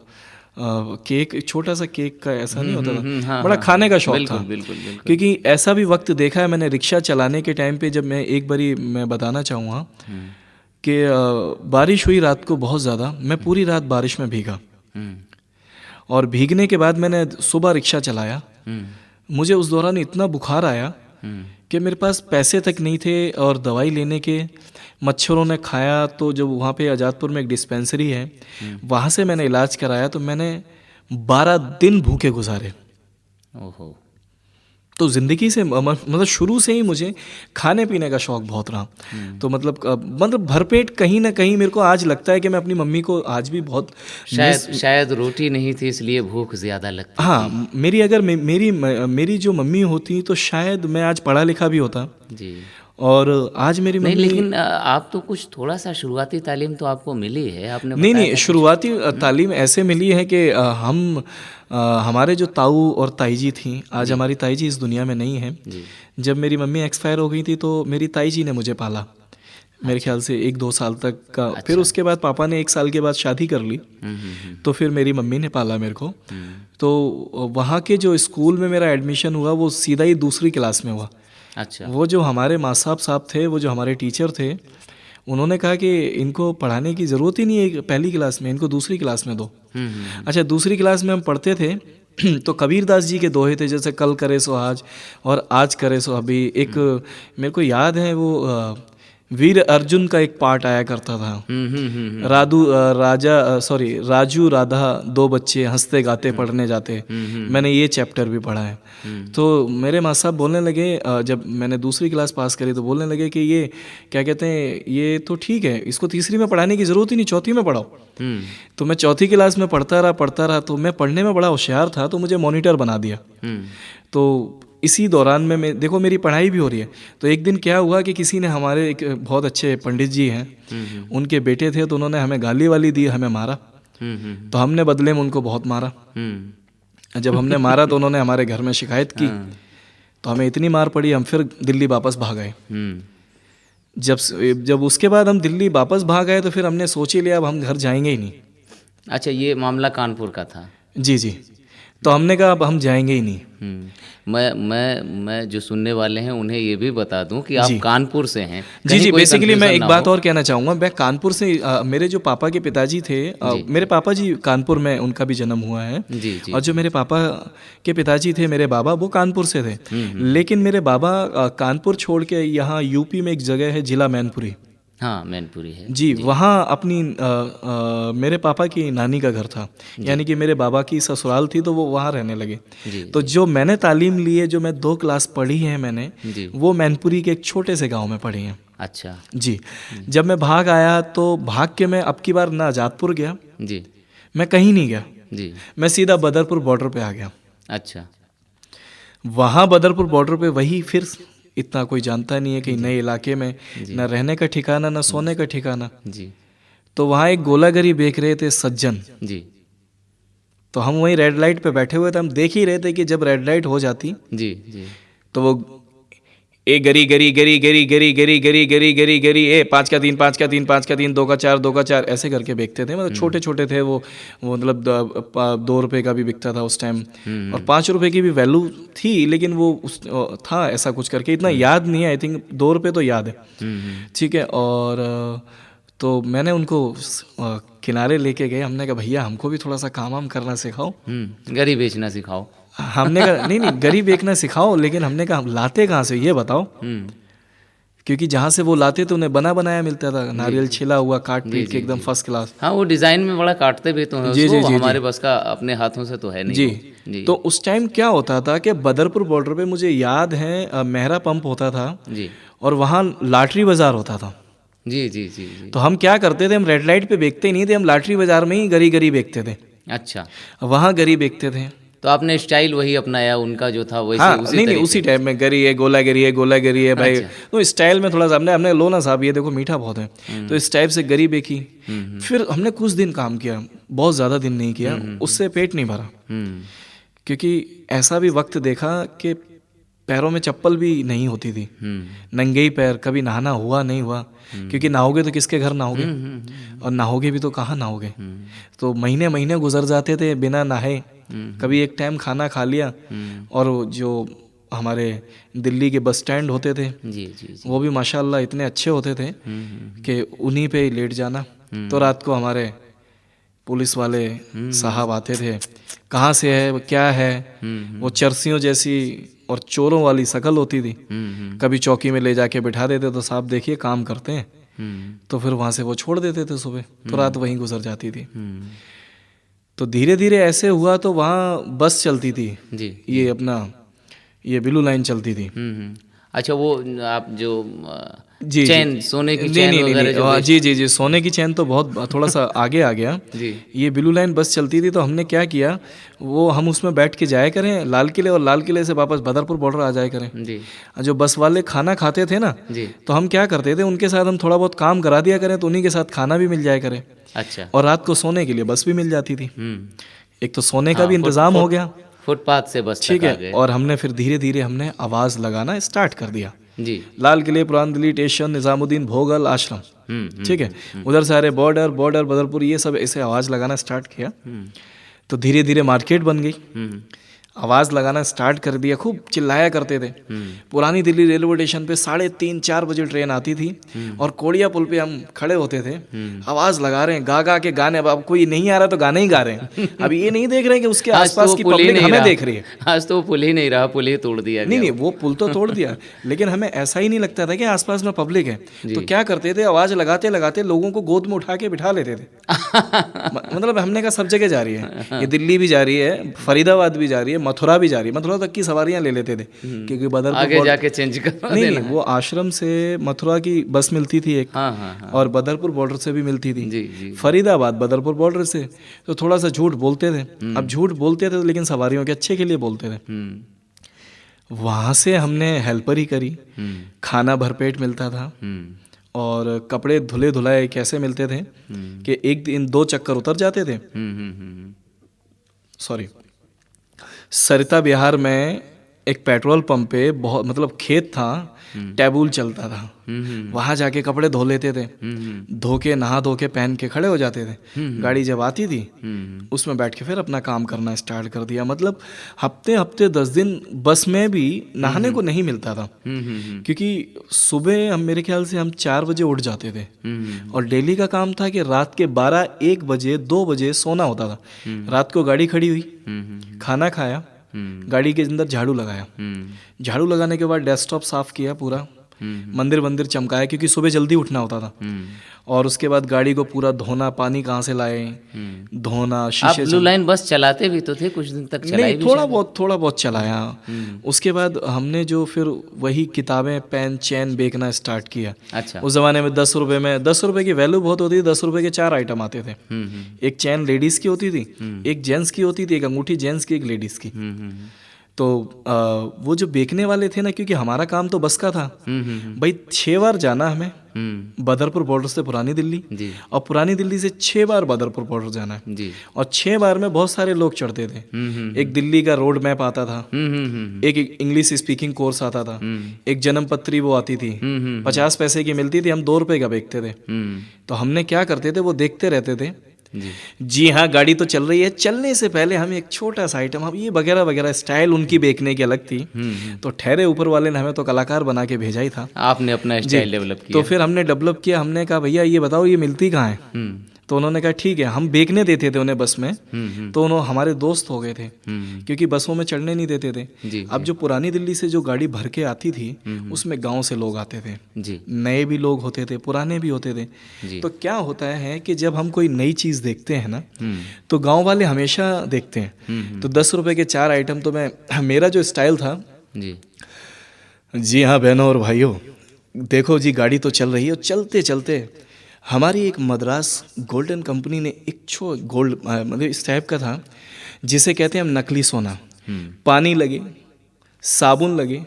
केक, छोटा सा केक का ऐसा नहीं होता था, हाँ, बड़ा खाने का शौक बिल्कुल था। बिल्कुल बिल्कुल। क्योंकि ऐसा भी वक्त देखा है मैंने रिक्शा चलाने के टाइम पे, जब मैं एक बारी मैं बताना चाहूँगा कि बारिश हुई रात को बहुत ज़्यादा, मैं पूरी रात बारिश में भीगा और भीगने के बाद मैंने सुबह रिक्शा चलाया। मुझे उस दौरान इतना बुखार आया कि मेरे पास पैसे तक नहीं थे और दवाई लेने के, मच्छरों ने खाया। तो जब वहाँ पे आज़ादपुर में एक डिस्पेंसरी है, वहाँ से मैंने इलाज कराया, तो मैंने 12 दिन भूखे गुजारे। ओहो, तो ज़िंदगी से मतलब शुरू से ही मुझे खाने पीने का शौक़ बहुत रहा। तो मतलब भरपेट कहीं ना कहीं मेरे को आज लगता है कि मैं अपनी मम्मी को आज भी बहुत शायद रोटी नहीं थी इसलिए भूख ज़्यादा लगती। हाँ, मेरी अगर मेरी जो मम्मी होती तो शायद मैं आज पढ़ा लिखा भी होता जी। और आज मेरी नहीं, मम्मी। लेकिन आप तो कुछ थोड़ा सा शुरुआती तालीम तो आपको मिली है, आपने नहीं, शुरुआती तालीम ऐसे मिली है कि हमारे जो ताऊ और ताई जी थी, आज हमारी ताई जी इस दुनिया में नहीं है। जब मेरी मम्मी एक्सपायर हो गई थी तो मेरी ताई जी ने मुझे पाला, मेरे ख्याल से 1-2 साल तक का। फिर उसके बाद पापा ने 1 साल के बाद शादी कर ली, तो फिर मेरी मम्मी ने पाला मेरे को। तो वहाँ के जो स्कूल में मेरा एडमिशन हुआ वो सीधा ही दूसरी क्लास में हुआ। अच्छा, वो जो हमारे माँ साहब थे, वो जो हमारे टीचर थे, उन्होंने कहा कि इनको पढ़ाने की ज़रूरत ही नहीं है पहली क्लास में, इनको दूसरी क्लास में दो। अच्छा, दूसरी क्लास में हम पढ़ते थे तो कबीरदास जी के दोहे थे, जैसे कल करे सो आज और आज करे सो अभी। एक मेरे को याद है वो वीर अर्जुन का एक पार्ट आया करता था, राजू राधा 2 बच्चे हंसते गाते पढ़ने जाते। मैंने ये चैप्टर भी पढ़ा है। तो मेरे माँ साहब बोलने लगे, जब मैंने दूसरी क्लास पास करी तो बोलने लगे कि ये क्या कहते हैं, ये तो ठीक है, इसको तीसरी में पढ़ाने की ज़रूरत ही नहीं, चौथी में पढ़ाओ। तो मैं चौथी क्लास में पढ़ता रहा। तो मैं पढ़ने में बड़ा होशियार था, तो मुझे मॉनिटर बना दिया। तो इसी दौरान में देखो मेरी पढ़ाई भी हो रही है। तो एक दिन क्या हुआ कि किसी ने, हमारे एक बहुत अच्छे पंडित जी हैं, उनके बेटे थे, तो उन्होंने हमें गाली वाली दी, हमें मारा। तो हमने बदले में उनको बहुत मारा। जब हमने मारा तो उन्होंने हमारे घर में शिकायत की, तो हमें इतनी मार पड़ी, हम फिर दिल्ली वापस भाग आए। जब उसके बाद हम दिल्ली वापस भाग आए तो फिर हमने सोच ही लिया अब हम घर जाएंगे ही नहीं। अच्छा, ये मामला कानपुर का था? जी। तो हमने कहा अब हम जाएंगे ही नहीं। मैं जो सुनने वाले हैं उन्हें ये भी बता दूं कि आप कानपुर से हैं। जी, बेसिकली मैं एक बात और कहना चाहूँगा, मैं कानपुर से, मेरे जो पापा के पिताजी थे, मेरे पापा जी कानपुर में उनका भी जन्म हुआ है। जी। और जो मेरे पापा के पिताजी थे, मेरे बाबा, वो कानपुर से थे। लेकिन मेरे बाबा कानपुर छोड़ के यहाँ यूपी में एक जगह है जिला मैनपुरी। हाँ, मैनपुरी है जी। वहाँ अपनी मेरे पापा की नानी का घर था, यानी कि मेरे बाबा की ससुराल थी, तो वो वहाँ रहने लगे। तो जो मैंने तालीम ली है, जो मैं 2 क्लास पढ़ी है मैंने, वो मैनपुरी के एक छोटे से गांव में पढ़ी है। अच्छा जी। जब मैं भाग आया तो भाग के मैं अब की बार ना आज़ादपुर गया जी, मैं कहीं नहीं गया जी, मैं सीधा बदरपुर बॉर्डर पे आ गया। अच्छा, वहाँ बदरपुर बॉर्डर पे वही फिर इतना कोई जानता नहीं है कि नए इलाके में ना रहने का ठिकाना ना सोने का ठिकाना। जी। तो वहाँ एक गोलागरी बेच रहे थे सज्जन। जी। तो हम वहीं रेड लाइट पे बैठे हुए थे, हम देख ही रहे थे कि जब रेड लाइट हो जाती जी। जी। तो वो ए गरी गरी गरी गरी गरी गरी गरी गरी गरी गरी ए 5 का 3 5 का 3 5 का 3 2 का 4 2 का 4 ऐसे करके बेचते थे। मतलब छोटे छोटे थे वो मतलब 2 रुपए का भी बिकता था उस टाइम और 5 रुपए की भी वैल्यू थी, लेकिन वो था ऐसा कुछ करके, इतना याद नहीं है। आई थिंक 2 रुपए तो याद है, ठीक है। और तो मैंने उनको किनारे लेके गए, हमने कहा भैया हमको भी थोड़ा सा काम करना सिखाओ, गरी बेचना सिखाओ। हमने कहा नहीं गरी बेचना सिखाओ, लेकिन हमने कहा लाते कहाँ से ये बताओ। क्योंकि जहाँ से वो लाते तो उन्हें बना बनाया मिलता था, नारियल छिला हुआ काट पीट के एकदम फर्स्ट क्लास। हाँ, वो डिज़ाइन में बड़ा काटते भी तो हैं उसको, हमारे बस का अपने हाथों से तो है नहीं। जी। तो उस टाइम क्या होता था कि बदरपुर बॉर्डर पे मुझे याद है मेहरा पंप होता था जी, और वहाँ लाटरी बाजार होता था। जी जी जी जी। तो हम क्या करते थे, हम रेड लाइट पे बेचते नहीं थे, हम लाटरी बाजार में ही गरी गरी बेचते थे। अच्छा, वहाँ गरी बेचते थे। तो आपने स्टाइल वही अपनाया उनका जो था वैसे हाँ उसी नहीं तरीके उसी टाइप में गरी है, गोला गरी है, गोला गरी है भाई। अच्छा। तो स्टाइल में थोड़ा सा हमने लो ना साहब, ये देखो मीठा बहुत है, तो इस टाइप से गरी बेची। फिर हमने कुछ दिन काम किया, बहुत ज़्यादा दिन नहीं किया, उससे पेट नहीं भरा। क्योंकि ऐसा भी वक्त देखा कि पैरों में चप्पल भी नहीं होती थी, नंगे ही पैर, कभी नहाना हुआ नहीं हुआ, क्योंकि नहाओगे तो किसके घर नहाओगे, और नहाओगे भी तो कहाँ नहाओगे। तो महीने महीने गुजर जाते थे बिना नहाए। कभी एक टाइम खाना खा लिया, और जो हमारे दिल्ली के बस स्टैंड होते थे जी जी जी। वो भी माशाल्लाह इतने अच्छे होते थे कि उन्हीं पे ही लेट जाना। तो रात को हमारे पुलिस वाले साहब आते थे, कहाँ से है, वो क्या है, वो चरसियों जैसी और चोरों वाली शकल होती थी। कभी चौकी में ले जाके बिठा देते, तो साहब देखिए काम करते हैं, तो फिर वहाँ से वो छोड़ देते थे सुबह, तो रात वहीं गुजर जाती थी। तो धीरे धीरे ऐसे हुआ, तो वहाँ बस चलती थी जी। ये अपना ये ब्लू लाइन चलती थी। अच्छा, वो आप जो जी चैन, सोने की नहीं चैन नहीं नहीं वगैरह नहीं, जो जी जी जी, सोने की चैन तो बहुत थोड़ा सा आगे आ गया। जी ये ब्लू लाइन बस चलती थी, तो हमने क्या किया, वो हम उसमें बैठ के जाया करें लाल किले, और लाल किले से वापस बदरपुर बॉर्डर आ जाया करें। जी जो बस वाले खाना खाते थे ना, जी। तो हम क्या करते थे, उनके साथ हम थोड़ा बहुत काम करा दिया करें, तो उन्हीं के साथ खाना भी मिल जाया करे, अच्छा। और रात को सोने के लिए बस भी मिल जाती थी। एक तो सोने का हाँ, भी इंतज़ाम हो गया, फुटपाथ से बस ठीक तक आ है। गए। और हमने फिर धीरे धीरे हमने आवाज़ लगाना स्टार्ट कर दिया। जी। लाल किले, पुरान दिल्ली स्टेशन, निज़ामुद्दीन, भोगल, आश्रम, ठीक है, उधर सारे बॉर्डर बॉर्डर बदरपुर, ये सब ऐसे आवाज़ लगाना स्टार्ट किया। तो धीरे धीरे मार्केट बन गई, आवाज़ लगाना स्टार्ट कर दिया, खूब चिल्लाया करते थे। पुरानी दिल्ली रेलवे स्टेशन पे 3:30-4 बजे ट्रेन आती थी, और कोड़िया पुल पे हम खड़े होते थे, आवाज़ लगा रहे हैं, गा गा के गाने। अब कोई नहीं आ रहा तो गाने ही गा रहे हैं। अब ये नहीं देख रहे हैं कि उसके आज तो आसपास वो की पुल ही पब्लिक नहीं हमें रहा। देख रही है। आज तो वो पुल ही नहीं रहा, पुल ही तोड़ दिया नहीं गया। नहीं, वो पुल तो तोड़ दिया, लेकिन हमें ऐसा ही नहीं लगता था कि आसपास में पब्लिक है। तो क्या करते थे, आवाज़ लगाते लगाते लोगों को गोद में उठा के बिठा लेते थे। मतलब हमने कहा सब जगह जा रही है ये, दिल्ली भी जा रही है, फरीदाबाद भी जा रही है, मथुरा भी जा रही है, मथुरा तक की सवारियां ले लेते थे, क्योंकि बदरपुर आगे जाके चेंज कर नहीं नहीं, वो आश्रम से मथुरा की बस मिलती थी एक, हाँ हाँ हाँ। और बदरपुर बॉर्डर से भी मिलती थी। जी जी। फरीदाबाद बदरपुर बॉर्डर से, तो थोड़ा सा झूठ बोलते थे। अब झूठ बोलते थे लेकिन सवारियों के अच्छे के लिए बोलते थे। वहाँ से हमने हेल्पर ही करी, खाना भरपेट मिलता था, और कपड़े धुले धुलाए कैसे मिलते थे कि एक दिन 2 चक्कर उतर जाते थे। सॉरी, सरिता बिहार में एक पेट्रोल पंप पे बहुत मतलब खेत था, टेबुल चलता था, वहाँ जाके कपड़े धो लेते थे, धो के नहा धो के पहन के खड़े हो जाते थे। गाड़ी जब आती थी उसमें बैठ के फिर अपना काम करना स्टार्ट कर दिया। मतलब हफ्ते हफ्ते 10 दिन बस में भी नहाने को नहीं मिलता था, क्योंकि सुबह हम मेरे ख्याल से हम 4 बजे उठ जाते थे, और डेली का काम था कि रात के 12-1 बजे 2 बजे सोना होता था। रात को गाड़ी खड़ी हुई, खाना खाया, गाड़ी के अंदर झाड़ू लगाया, झाड़ू लगाने के बाद डेस्कटॉप साफ किया पूरा, मंदिर मंदिर चमकाया, क्योंकि सुबह जल्दी उठना होता था। और उसके बाद गाड़ी को पूरा धोना, पानी कहाँ से लाए, धोना, आप शीशे ब्लू लाइन बस चलाते भी तो थे, कुछ दिन तक चलाई नहीं, भी थोड़ा बहुत चलाया। उसके बाद हमने जो फिर वही किताबें, पेन, चैन बेचना स्टार्ट किया। अच्छा। उस जमाने में 10 रुपए में, 10 रुपए की वैल्यू बहुत होती थी, 10 रुपए के 4 आइटम आते थे। एक चैन लेडीज की होती थी, एक जेंट्स की होती थी, एक अंगूठी जेंट्स की, एक लेडीज की। तो वो जो बेचने वाले थे ना, क्योंकि हमारा काम तो बस का था भाई, 6 बार जाना हमें बदरपुर बॉर्डर से पुरानी दिल्ली, जी और पुरानी दिल्ली से 6 बार बदरपुर बॉर्डर जाना है, जी। और 6 बार में बहुत सारे लोग चढ़ते थे। एक दिल्ली का रोड मैप आता था, एक इंग्लिश स्पीकिंग कोर्स आता था, एक जन्म पत्री वो आती थी, 50 पैसे की मिलती थी, हम 2 रुपए का बेचते थे। तो हमने क्या करते थे, वो देखते रहते थे। जी हाँ, गाड़ी तो चल रही है, चलने से पहले हम एक छोटा सा आइटम, हम ये वगैरह वगैरह, स्टाइल उनकी बेचने की अलग थी। तो ठहरे ऊपर वाले ने हमें तो कलाकार बना के भेजा ही था। आपने अपना स्टाइल डेवलप किया। तो फिर हमने डेवलप किया, हमने कहा भैया ये बताओ ये मिलती कहाँ है। तो उन्होंने कहा ठीक है, हम बेचने देते थे उन्हें बस में। तो उन्होंने हमारे दोस्त हो गए थे, क्योंकि बसों में चढ़ने नहीं देते थे। अब जो पुरानी दिल्ली से जो गाड़ी भर के आती थी, उसमें गांव से लोग आते थे, जी। नए भी लोग होते थे, पुराने भी होते थे। तो क्या होता है कि जब हम कोई नई चीज़ देखते हैं ना, तो गांव वाले हमेशा देखते हैं। तो 10 रुपए के 4 आइटम, तो मेरा जो स्टाइल था, जी हाँ बहनों और भाइयों, देखो जी गाड़ी तो चल रही है, चलते चलते हमारी एक मद्रास गोल्डन कंपनी ने एक गोल्ड मतलब इस टाइप का था जिसे कहते हैं हम नकली सोना। पानी लगे, साबुन लगे,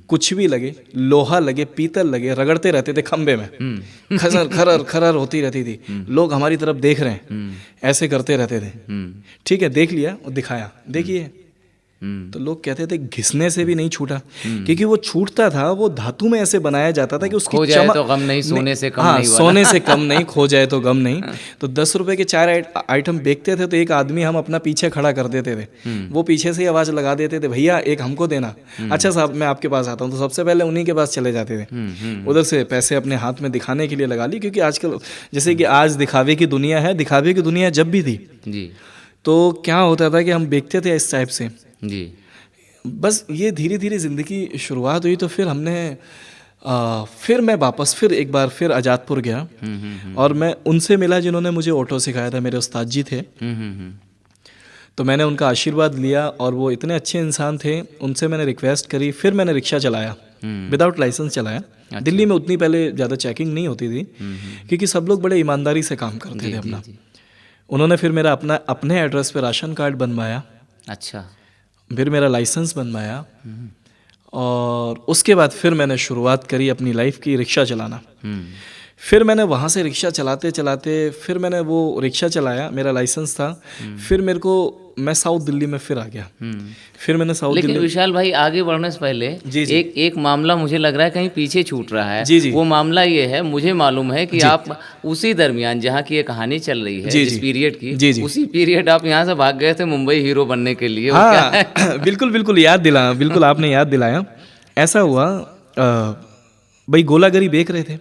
कुछ भी लगे, लोहा लगे, पीतल लगे, रगड़ते रहते थे खंबे में, खरर खरर खरर होती रहती थी। लोग हमारी तरफ देख रहे हैं, ऐसे करते रहते थे। ठीक है, देख लिया और दिखाया, देखिए, तो लोग कहते थे घिसने से भी नहीं छूटा, क्योंकि वो छूटता था, वो धातु में ऐसे बनाया जाता था कि उसकी खो जाए तो गम नहीं, सोने से कम नहीं वाला। सोने से कम नहीं, खो जाए तो गम नहीं। तो 10 रुपए के 4 आइटम बेचते थे, तो एक आदमी हम अपना पीछे खड़ा कर देते थे, वो पीछे से आवाज लगा देते थे, भैया एक हमको देना। अच्छा साहब मैं आपके पास आता हूँ, तो सबसे पहले उन्हीं के पास चले जाते थे। उधर से पैसे अपने हाथ में दिखाने के लिए लगा ली, क्योंकि आजकल जैसे कि आज दिखावे की दुनिया है, दिखावे की दुनिया जब भी थी जी, तो क्या होता था कि हम बेचते थे इस टाइप से जी। बस ये धीरे धीरे ज़िंदगी शुरुआत हुई। तो फिर हमने फिर मैं वापस फिर एक बार फिर आज़ादपुर गया और मैं उनसे मिला जिन्होंने मुझे ऑटो सिखाया था, मेरे उस्ताद जी थे। तो मैंने उनका आशीर्वाद लिया और वो इतने अच्छे इंसान थे, उनसे मैंने रिक्वेस्ट करी, फिर मैंने रिक्शा चलाया, विदाउट लाइसेंस चलाया। अच्छा। दिल्ली में उतनी पहले ज़्यादा चेकिंग नहीं होती थी, क्योंकि सब लोग बड़े ईमानदारी से काम करते थे अपना। उन्होंने फिर मेरा अपने एड्रेस पे राशन कार्ड बनवाया। अच्छा। फिर मेरा लाइसेंस बनवाया और उसके बाद फिर मैंने शुरुआत करी अपनी लाइफ की रिक्शा चलाना। फिर मैंने वहाँ से रिक्शा चलाते चलाते फिर मैंने वो रिक्शा चलाया, मेरा लाइसेंस था। फिर मेरे को मैं साउथ दिल्ली में फिर आ गया। फिर मैंने साउथ लेकिन दिल्ली। विशाल भाई आगे बढ़ने से पहले जी, जी। एक मामला मुझे लग रहा है कहीं पीछे छूट रहा है। जी, जी। वो मामला ये है, मुझे मालूम है कि आप उसी दरमियान जहाँ की ये कहानी चल रही है, जी, जिस जी। पीरियड की, जी, जी। उसी पीरियड आप यहाँ से भाग गए थे मुंबई हीरो बनने के लिए। वो क्या है? हाँ बिल्कुल बिल्कुल याद दिलाया, बिल्कुल आपने याद दिलाया। ऐसा हुआ, भाई गोलागरी बेच रहे थे।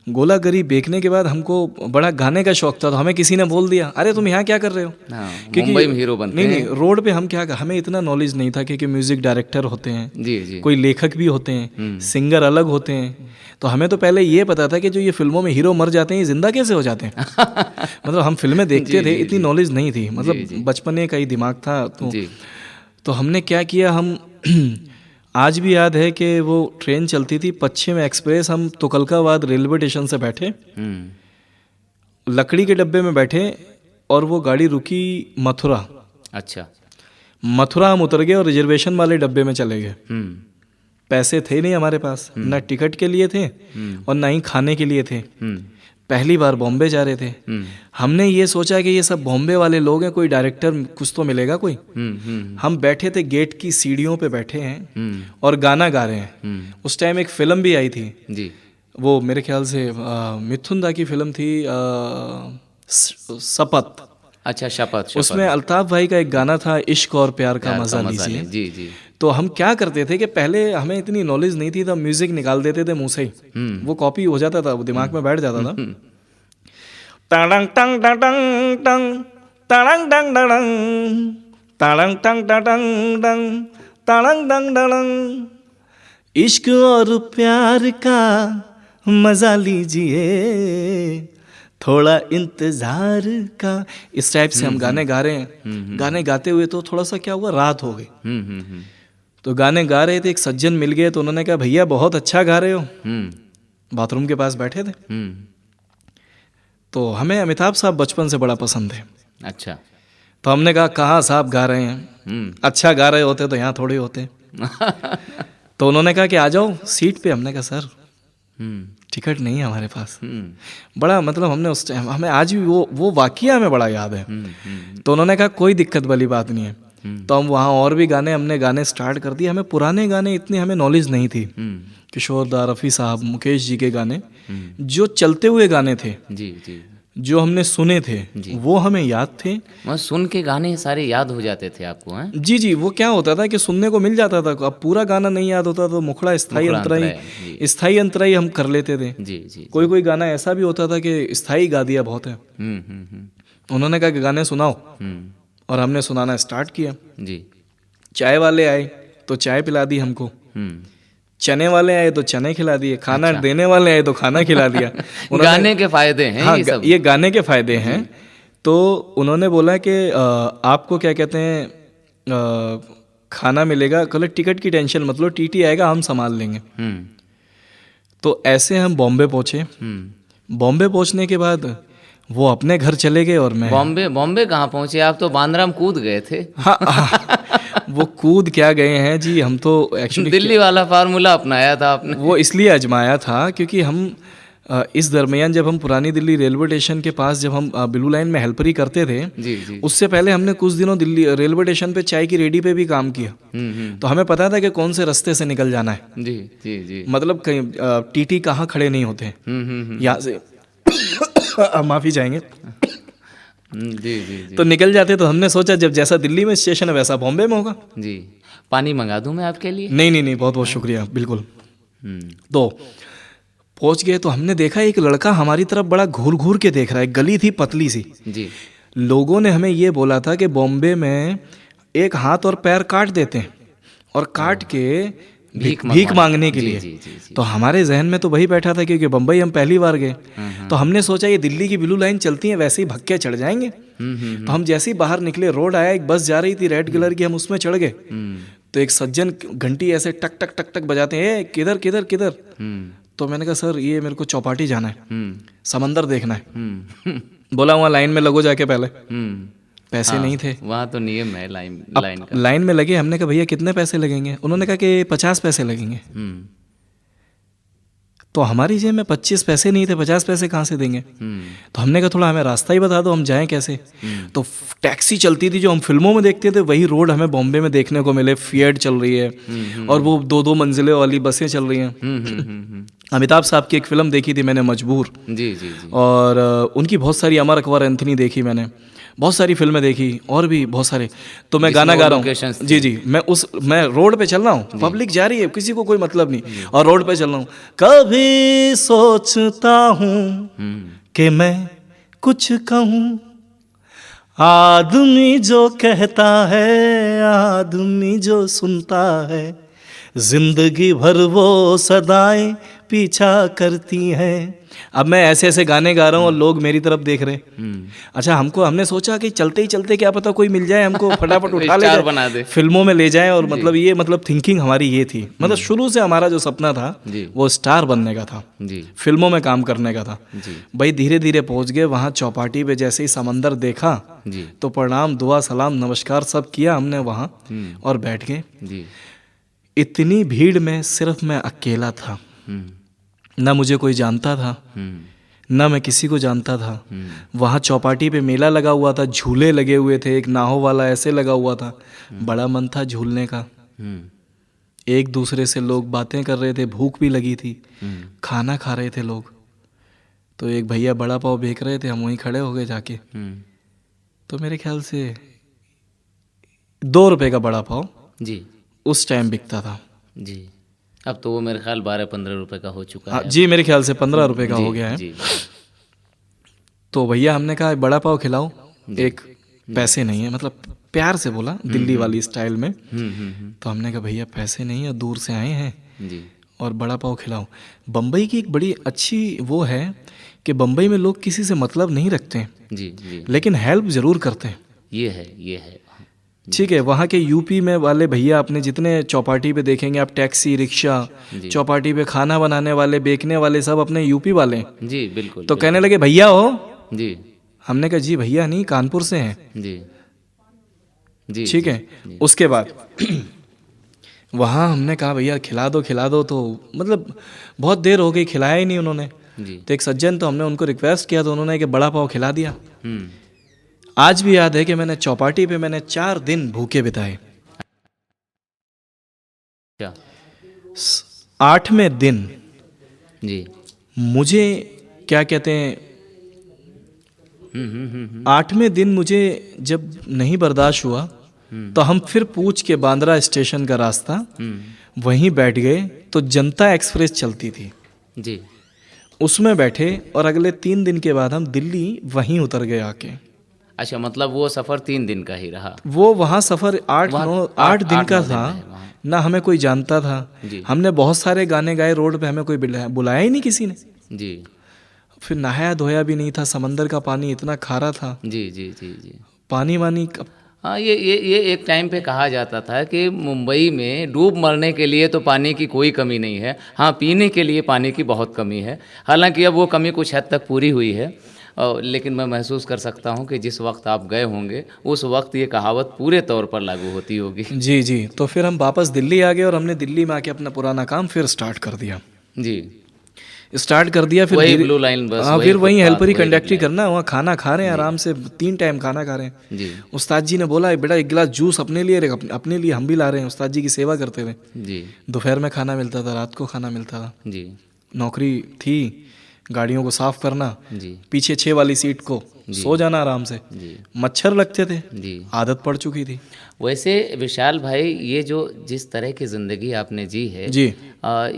गोलागरी बेचने के बाद हमको बड़ा गाने का शौक था, तो हमें किसी ने बोल दिया, अरे तुम यहाँ क्या कर रहे हो? हाँ, क्योंकि मुंबई में हीरो बनते नहीं, रोड पे हम क्या, हमें इतना नॉलेज नहीं था, क्योंकि म्यूजिक डायरेक्टर होते हैं, जी, जी। कोई लेखक भी होते हैं, सिंगर अलग होते हैं। तो हमें तो पहले ये पता था कि जो ये फिल्मों में हीरो मर जाते हैं, ये जिंदा कैसे हो जाते हैं। मतलब हम फिल्में देखते थे, इतनी नॉलेज नहीं थी, मतलब बचपने का ही दिमाग था। तो हमने क्या किया, हम आज भी याद है कि वो ट्रेन चलती थी पश्चिम एक्सप्रेस, हम तुगलकाबाद रेलवे स्टेशन से बैठे, लकड़ी के डब्बे में बैठे और वो गाड़ी रुकी मथुरा। अच्छा। मथुरा हम उतर गए और रिजर्वेशन वाले डब्बे में चले गए। पैसे थे नहीं हमारे पास, ना टिकट के लिए थे और ना ही खाने के लिए थे। पहली बार बॉम्बे जा रहे थे। हमने ये सोचा कि ये सब बॉम्बे वाले लोग हैं, कोई डायरेक्टर कुछ तो मिलेगा कोई। हम बैठे थे गेट की सीढ़ियों पे बैठे हैं और गाना गा रहे हैं। उस टाइम एक फिल्म भी आई थी जी, वो मेरे ख्याल से मिथुन दा की फिल्म थी, शपथ। अच्छा, शपथ। उसमें अल्ताफ भाई का एक गाना था, इश्क और प्यार का मजा लीजिए। जी, जी। तो हम क्या करते थे कि पहले हमें इतनी नॉलेज नहीं थी, तब म्यूजिक निकाल देते थे मुंह से ही, वो कॉपी हो जाता था, वो दिमाग में बैठ जाता था। टांग टांग टांग टांग टांग टांग टांग टांग टांग टांग टांग टांग टांग, इश्क और प्यार का मजा लीजिए, थोड़ा इंतजार का। इस टाइप से हम गाने गा रहे हैं। गाने गाते हुए तो थोड़ा सा क्या हुआ, रात हो गई। तो गाने गा रहे थे, एक सज्जन मिल गए, तो उन्होंने कहा भैया बहुत अच्छा गा रहे हो। बाथरूम के पास बैठे थे। तो हमें अमिताभ साहब बचपन से बड़ा पसंद है। अच्छा। तो हमने कहा कहाँ साहब गा रहे हैं, अच्छा गा रहे होते तो यहाँ थोड़े होते। तो उन्होंने कहा कि आ जाओ सीट पे। हमने कहा सर टिकट नहीं है हमारे पास। बड़ा मतलब हमने उस टाइम, हमें आज भी वो वाकया हमें बड़ा याद है। तो उन्होंने कहा कोई दिक्कत वाली बात नहीं है। तो हम वहाँ और भी हमने गाने स्टार्ट कर दिए। हमें पुराने गाने इतनी हमें नॉलेज नहीं थी, किशोर दा, रफ़ी साहब, मुकेश जी के गाने, जो चलते हुए गाने थे, जी, जी, जो हमने सुने थे, वो हमें याद थे। मैं सुन के गाने सारे याद हो जाते थे आपको? हैं जी जी। वो क्या होता था कि सुनने को मिल जाता था, अब पूरा गाना नहीं याद होता तो मुखड़ा स्थाई अंतराई हम कर लेते थे। जी, जी। कोई गाना ऐसा भी होता था कि स्थाई गा दिया बहुत है। उन्होंने कहा कि गाने सुनाओ, और हमने सुनाना स्टार्ट किया। जी। चाय वाले आए तो चाय पिला दी हमको, चने वाले आए तो चने खिला दिए, खाना देने वाले आए तो खाना खिला दिया। गाने के फायदे हैं। हाँ, ये सब ये गाने के फायदे हैं। तो उन्होंने बोला कि आपको क्या कहते हैं, खाना मिलेगा, कल टिकट की टेंशन मत लो, टीटी आएगा हम संभाल लेंगे। तो ऐसे हम बॉम्बे पहुँचे। बॉम्बे पहुंचने के बाद वो अपने घर चले गए और मैं बॉम्बे बॉम्बे कहाँ पहुंचे आप? तो बांद्रा में कूद गए थे। हाँ, वो कूद क्या गए हैं जी, हम तो एक्चुअली दिल्ली वाला फार्मूला अपनाया था आपने। वो इसलिए आजमाया था क्योंकि हम इस दरमियान जब हम पुरानी दिल्ली रेलवे स्टेशन के पास जब हम ब्लू लाइन में हेल्परी करते थे, जी जी। उससे पहले हमने कुछ दिनों दिल्ली रेलवे स्टेशन पे चाय की रेडी पे भी काम किया। तो हमें पता था कि कौन से रास्ते से निकल जाना है। जी जी जी। मतलब कहीं टीटी कहाँ खड़े नहीं होते यहाँ से माफ़ी चाहेंगे। जी जी जी। तो निकल जाते। तो हमने सोचा जब जैसा दिल्ली में स्टेशन है वैसा बॉम्बे में होगा। जी। पानी मंगा दूं मैं आपके लिए? नहीं नहीं नहीं, बहुत बहुत शुक्रिया, बिल्कुल। हम्म। तो पहुंच गए तो हमने देखा एक लड़का हमारी तरफ बड़ा घूर घूर के देख रहा है। गली थी पतली सी। जी लोगों ने हमें ये बोला था कि बॉम्बे में एक हाथ और पैर काट देते हैं और काट के भीख मांगने के लिए। जी जी जी। तो हमारे जहन में तो वही बैठा था क्योंकि बम्बई हम पहली बार गए। तो हमने सोचा ये दिल्ली की ब्लू लाइन चलती है वैसे ही भक्के चढ़ जाएंगे। तो हम जैसे ही बाहर निकले, रोड आया, एक बस जा रही थी रेड कलर की, हम उसमें चढ़ गए। तो एक सज्जन घंटी ऐसे टक टक टक टक बजाते हैं, ए किधर किधर किधर। तो मैंने कहा सर ये मेरे को चौपाटी जाना है, समंदर देखना है। बोला वहाँ लाइन में लगो जाके पहले। पैसे नहीं थे वहाँ तो नियम है लाइन का। लाइन में लगे। हमने कहा भैया कितने पैसे लगेंगे? उन्होंने कहा कि 50 पैसे लगेंगे। तो हमारी जेब में 25 पैसे नहीं थे, 50 पैसे कहाँ से देंगे? तो हमने कहा थोड़ा हमें रास्ता ही बता दो, हम जाएं कैसे? तो टैक्सी चलती थी जो हम फिल्मों में देखते थे, वही रोड हमें बॉम्बे में देखने को मिले। फिएट चल रही है और वो 2-2 मंजिले वाली बसें चल रही हैं। अमिताभ साहब की एक फिल्म देखी थी मैंने, मजबूर। जी जी जी। और उनकी बहुत सारी, अमर अकबर एंथनी देखी मैंने, बहुत सारी फिल्में देखी और भी बहुत सारे। तो मैं गाना गा रहा हूँ। जी जी। मैं रोड पे चल रहा हूँ, पब्लिक जा रही है, किसी को कोई मतलब नहीं, और रोड पे चल रहा हूँ। कभी सोचता हूँ कि मैं कुछ कहूँ, आदमी जो कहता है, आदमी जो सुनता है, जिंदगी भर वो सदाएं पीछा करती हैं। अब मैं ऐसे ऐसे गाने गा रहा हूँ और लोग मेरी तरफ देख रहे हैं। अच्छा, हमने सोचा कि चलते ही चलते क्या पता कोई मिल जाए हमको, फटाफट उठा ले जाए, फिल्मों में ले जाए। और मतलब ये थिंकिंग हमारी ये थी। मतलब शुरू से हमारा जो सपना था वो स्टार बनने का था, फिल्मों में काम करने का था। भाई धीरे धीरे पहुंच गए वहाँ चौपाटी पे। जैसे ही समंदर देखा तो प्रणाम, दुआ, सलाम, नमस्कार सब किया हमने वहाँ और बैठ गए। इतनी भीड़ में सिर्फ मैं अकेला था। ना मुझे कोई जानता था, ना मैं किसी को जानता था। वहाँ चौपाटी पे मेला लगा हुआ था, झूले लगे हुए थे, एक नाव वाला ऐसे लगा हुआ था। बड़ा मन था झूलने का। एक दूसरे से लोग बातें कर रहे थे, भूख भी लगी थी, खाना खा रहे थे लोग। तो एक भैया बड़ा पाव बेच रहे थे, हम वहीं खड़े हो गए जाके। तो मेरे ख्याल से 2 रुपए का बड़ा पाव जी उस टाइम बिकता था। जी अब तो वो मेरे ख्याल 12-15 रुपए का हो चुका है। जी मेरे ख्याल से 15 रुपए का हो गया है। जी। तो भैया हमने कहा बड़ा पाव खिलाओ। एक पैसे नहीं है, मतलब प्यार से बोला, दिल्ली वाली स्टाइल में। तो हमने कहा भैया पैसे नहीं है, दूर से आए हैं जी, और बड़ा पाव खिलाओ। बम्बई की एक बड़ी अच्छी वो है कि बम्बई में लोग किसी से मतलब नहीं रखते हैं जी, लेकिन हेल्प ज़रूर करते हैं। ये है ठीक है। वहाँ के यूपी में वाले भैया आपने जितने चौपाटी पे देखेंगे आप, टैक्सी, रिक्शा, चौपाटी पे खाना बनाने वाले, बेचने वाले, सब अपने यूपी वाले हैं जी। बिल्कुल। तो कहने लगे भैया हो जी। हमने कहा जी भैया नहीं, कानपुर से हैं जी। ठीक है। उसके बाद वहाँ हमने कहा भैया खिला दो। तो मतलब बहुत देर हो गई, खिलाया ही नहीं उन्होंने। तो एक सज्जन, तो हमने उनको रिक्वेस्ट किया तो उन्होंने कि बड़ा पाव खिला दिया। आज भी याद है कि मैंने चौपाटी पे 4 दिन भूखे बिताए। 8वें दिन जी मुझे क्या कहते हैं, 8वें दिन मुझे जब नहीं बर्दाश्त हुआ तो हम फिर पूछ के बांद्रा स्टेशन का रास्ता वहीं बैठ गए। तो जनता एक्सप्रेस चलती थी जी, उसमें बैठे और अगले 3 दिन के बाद हम दिल्ली वहीं उतर गए आके। अच्छा, मतलब वो सफ़र 3 दिन का ही रहा? वो वहाँ सफ़र 8 दिन का था। ना हमें कोई जानता था। हमने बहुत सारे गाने गाए रोड पे, हमें कोई बुलाया ही नहीं किसी ने जी। फिर नहाया धोया भी नहीं था, समंदर का पानी इतना खारा था जी। पानी वानी हाँ, ये एक टाइम पे कहा जाता था कि मुंबई में डूब मरने के लिए तो पानी की कोई कमी नहीं है, हाँ पीने के लिए पानी की बहुत कमी है। हालांकि अब वो कमी कुछ हद तक पूरी हुई है, लेकिन मैं महसूस कर सकता हूँ कि जिस वक्त आप गए होंगे उस वक्त ये कहावत पूरे तौर पर लागू होती होगी। जी जी। तो फिर हम वापस दिल्ली आ गए और हमने दिल्ली में आके अपना पुराना काम फिर स्टार्ट कर दिया। जी, स्टार्ट कर दिया फिर वही ब्लू लाइन बस, हाँ, वही फिर वहीं फुटपाथ, हेल्परी वही कंडक्टरी लाइन। करना, वहाँ खाना खा रहे हैं आराम से, 3 टाइम खाना खा रहे हैं। जी उस्ताद जी ने बोला बेटा एक गिलास जूस अपने लिए रख, अपने लिए हम भी ला रहे हैं। उस्ताद जी की सेवा करते हुए जी दोपहर में खाना मिलता था, रात को खाना मिलता था। जी नौकरी थी, गाड़ियों को साफ करना, जी पीछे 6 वाली सीट को सो जाना आराम से। जी मच्छर लगते थे, जी। आदत पड़ चुकी थी। वैसे विशाल भाई, ये जो जिस तरह की ज़िंदगी आपने जी है, जी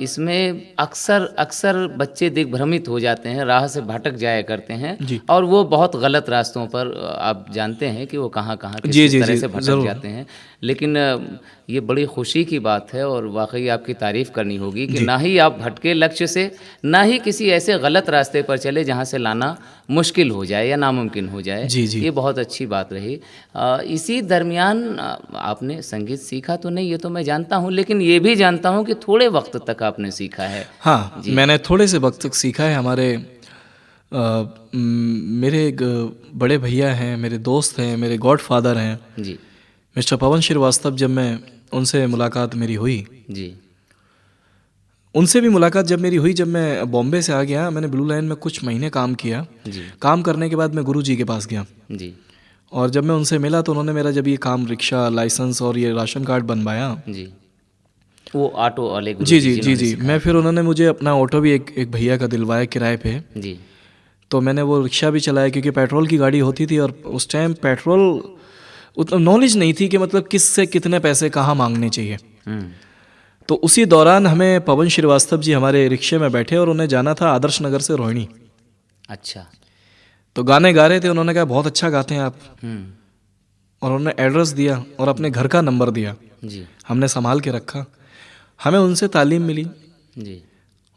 इसमें अक्सर अक्सर बच्चे दिग्भ्रमित हो जाते हैं, राह से भटक जाया करते हैं, जी और वो बहुत गलत रास्तों पर, आप जानते हैं कि वो कहाँ कहाँ किस जी किस जी तरह जी से भटक ज़रूर। जाते हैं। लेकिन ये बड़ी खुशी की बात है और वाकई आपकी तारीफ़ करनी होगी कि जी ना ही आप भटके लक्ष्य से, ना ही किसी ऐसे गलत रास्ते पर चले जहाँ से लाना मुश्किल हो जाए या नामुमकिन हो जाए। जी जी ये बहुत अच्छी बात रही। इसी दरमियान आपने संगीत सीखा तो नहीं, ये तो मैं जानता हूँ, लेकिन ये भी जानता हूँ कि थोड़े वक्त तक आपने सीखा है। हाँ, जी मैंने थोड़े से वक्त तक सीखा है। हमारे मेरे एक बड़े भैया हैं, मेरे दोस्त हैं, मेरे गॉडफादर हैं, जी मिस्टर पवन श्रीवास्तव। जब मैं उनसे मुलाकात मेरी हुई, जी उनसे भी मुलाकात जब मेरी हुई, जब मैं बॉम्बे से आ गया, मैंने ब्लू लाइन में कुछ महीने काम किया। जी काम करने के बाद मैं गुरु जी के पास गया, जी और जब मैं उनसे मिला तो उन्होंने मेरा जब ये काम, रिक्शा लाइसेंस और ये राशन कार्ड बनवाया। जी। वो ऑटो वाले गुरु जी जी जी जी जिन्होंने जी। सिखाया। मैं फिर उन्होंने मुझे अपना ऑटो भी एक भैया का दिलवाया किराए पे। जी तो मैंने वो रिक्शा भी चलाया, क्योंकि पेट्रोल की गाड़ी होती थी और उस टाइम पेट्रोल उतना नॉलेज नहीं थी कि मतलब किस से कितने पैसे कहाँ मांगने चाहिए। हम्म, तो उसी दौरान हमें पवन श्रीवास्तव जी हमारे रिक्शे में बैठे, और उन्हें जाना था आदर्श नगर से रोहिणी। अच्छा। तो गाने गा रहे थे, उन्होंने कहा बहुत अच्छा गाते हैं आप, हम्म, और उन्होंने एड्रेस दिया और अपने घर का नंबर दिया। जी हमने संभाल के रखा, हमें उनसे तालीम मिली। जी।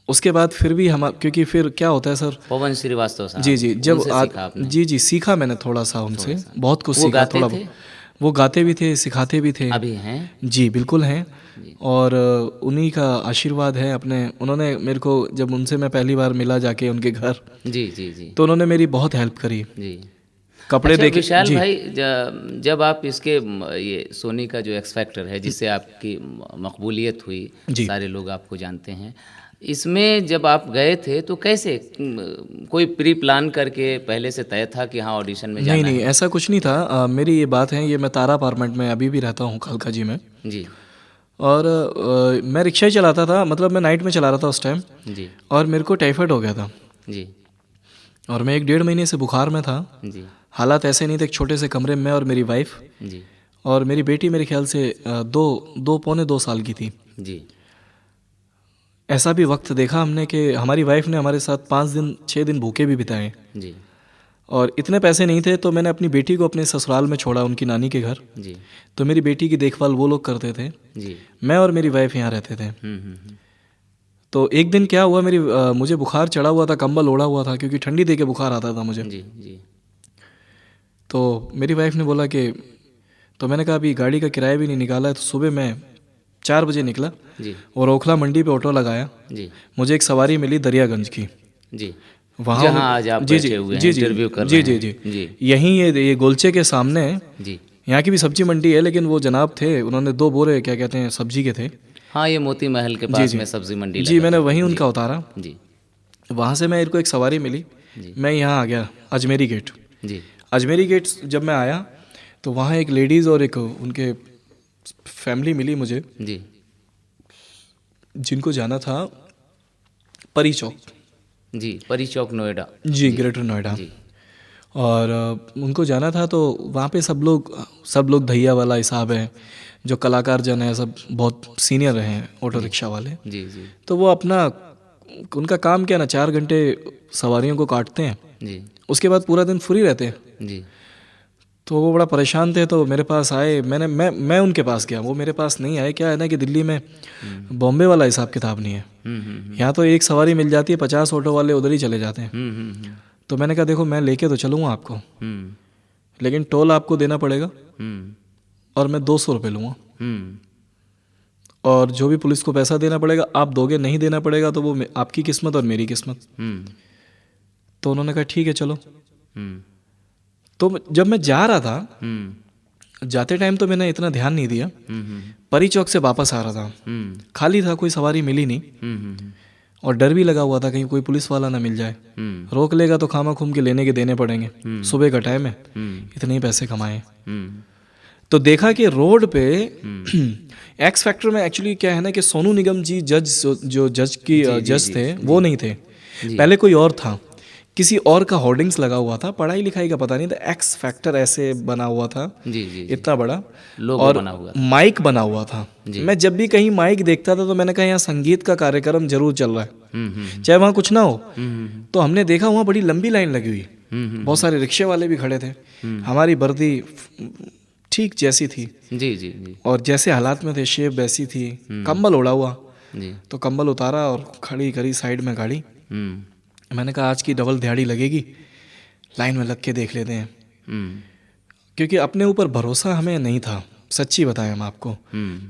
उसके बाद फिर भी हम, क्योंकि फिर क्या होता है सर। पवन श्रीवास्तव साहब, जी जी। जब उनसे सीखा आपने? जी जी, सीखा मैंने थोड़ा सा उनसे, बहुत कुछ वो सीखा। गाते थोड़ा थे? वो गाते भी थे, सिखाते भी थे। अभी हैं? जी बिल्कुल हैं। जी और उन्हीं का आशीर्वाद है अपने। उन्होंने मेरे को, जब उनसे मैं पहली बार मिला जाके उनके घर, जी जी जी तो उन्होंने मेरी बहुत हेल्प करी। जी। कपड़े अच्छा देखे विशाल जी। भाई, जब आप इसके ये सोनी का जो एक्स फैक्टर है जिससे आपकी मकबूलियत हुई, जी। सारे लोग आपको जानते हैं, इसमें जब आप गए थे तो कैसे, कोई प्री प्लान करके पहले से तय था कि हाँ ऑडिशन में नहीं जाना नहीं, है? ऐसा कुछ नहीं था। मेरी ये बात है, ये मैं तारा अपार्टमेंट में अभी भी रहता हूँ, कालका जी में। जी और मैं रिक्शा ही चलाता था, मतलब मैं नाइट में चला रहा था उस टाइम। जी और मेरे को टाइफाइड हो गया था, जी और मैं 1 डेढ़ महीने से बुखार में था। जी हालात ऐसे नहीं थे, एक छोटे से कमरे में, और मेरी वाइफ जी और मेरी बेटी मेरे ख्याल से 2 साल की थी। जी ऐसा भी वक्त देखा हमने कि हमारी वाइफ ने हमारे साथ 5 दिन 6 दिन भूखे भी बिताए, जी और इतने पैसे नहीं थे। तो मैंने अपनी बेटी को अपने ससुराल में छोड़ा, उनकी नानी के घर। जी तो मेरी बेटी की देखभाल वो लोग करते थे, जी। मैं और मेरी वाइफ यहाँ रहते थे। हम्म। तो एक दिन क्या हुआ, मुझे बुखार चढ़ा हुआ था, कंबल ओढ़ा हुआ था, क्योंकि ठंडी दे के बुखार आता था मुझे। जी जी तो मेरी वाइफ ने बोला कि, तो मैंने कहा अभी गाड़ी का किराया भी नहीं निकाला है। तो सुबह मैं 4 बजे निकला जी और ओखला मंडी पे ऑटो लगाया। जी मुझे एक सवारी मिली दरियागंज की, जी। वहाँ जहाँ आज आप जी जी बैठे हुए हैं, जी जी इंटरव्यू कर जी रहे जी हैं। जी जी यहीं ये गोलचे के सामने। जी। यहाँ की भी सब्जी मंडी है, लेकिन वो जनाब थे, उन्होंने 2 बोरे क्या कहते हैं सब्जी के थे। हाँ, ये मोती महल के जी पास जी में सब्जी मंडी जी, लगा मैंने था। वहीं जी उनका उतारा। जी वहाँ से मेरे को एक सवारी मिली, जी मैं यहाँ आ गया अजमेरी गेट। जी अजमेरी गेट जब मैं आया, तो वहाँ एक लेडीज़ और एक उनके फैमिली मिली मुझे, जी जिनको जाना था परी चौक। जी। परी चौक, नोएडा। जी, ग्रेटर नोएडा। जी और उनको जाना था। तो वहाँ पे सब लोग धैया वाला हिसाब है, जो कलाकार जन है सब बहुत सीनियर हैं, ऑटो रिक्शा वाले। जी जी तो वो अपना, उनका काम क्या ना, 4 घंटे सवारियों को काटते हैं, जी उसके बाद पूरा दिन फ्री रहते हैं। जी तो वो बड़ा परेशान थे, तो मेरे पास आए। मैं उनके पास गया, वो मेरे पास नहीं आए। क्या है ना कि दिल्ली में बॉम्बे वाला हिसाब किताब नहीं है। यहाँ तो एक सवारी मिल जाती है, 50 ऑटो वाले उधर ही चले जाते हैं। तो मैंने कहा देखो, मैं लेके तो चलूँगा आपको, लेकिन टोल आपको देना पड़ेगा हम्म और मैं 200 रुपये लूँगा, हम्म और जो भी पुलिस को पैसा देना पड़ेगा आप दोगे, नहीं देना पड़ेगा तो वो आपकी किस्मत और मेरी किस्मत। हम्म तो उन्होंने कहा ठीक है चलो। हम्म तो जब मैं जा रहा था, हम्म जाते टाइम तो मैंने इतना ध्यान नहीं दिया, हम्म परी चौक से वापस आ रहा था, हम्म खाली था, कोई सवारी मिली नहीं, हम्म और डर भी लगा हुआ था कहीं कोई पुलिस वाला ना मिल जाए, रोक लेगा तो खामा खूम के लेने के देने पड़ेंगे, सुबह का टाइम है, इतने ही पैसे कमाए। तो देखा कि रोड पे एक्स फैक्टर में एक्चुअली क्या है ना कि सोनू निगम जी जो जज थे वो नहीं थे, पहले कोई और था, किसी और का होर्डिंग्स लगा हुआ था, पढ़ाई लिखाई का पता नहीं था, एक्स फैक्टर ऐसे बना हुआ था, जी जी इतना बड़ा, लोगो और बना हुआ माइक बना हुआ था। मैं जब भी कहीं माइक देखता था तो मैंने कहा यहाँ संगीत का कार्यक्रम जरूर चल रहा है, चाहे वहाँ कुछ ना हो। तो हमने देखा वहाँ बड़ी लंबी लाइन लगी हुई, बहुत सारे रिक्शे वाले भी खड़े थे, हमारी वर्दी ठीक जैसी थी, जी जी जी और जैसे हालात में थे शेप वैसी थी, कंबल ओढ़ा हुआ। जी तो कंबल उतारा और खड़ी करी साइड में गाड़ी। मैंने कहा आज की डबल दिहाड़ी लगेगी, लाइन में लग के देख लेते हैं, क्योंकि अपने ऊपर भरोसा हमें नहीं था, सच्ची बताएं हम आपको।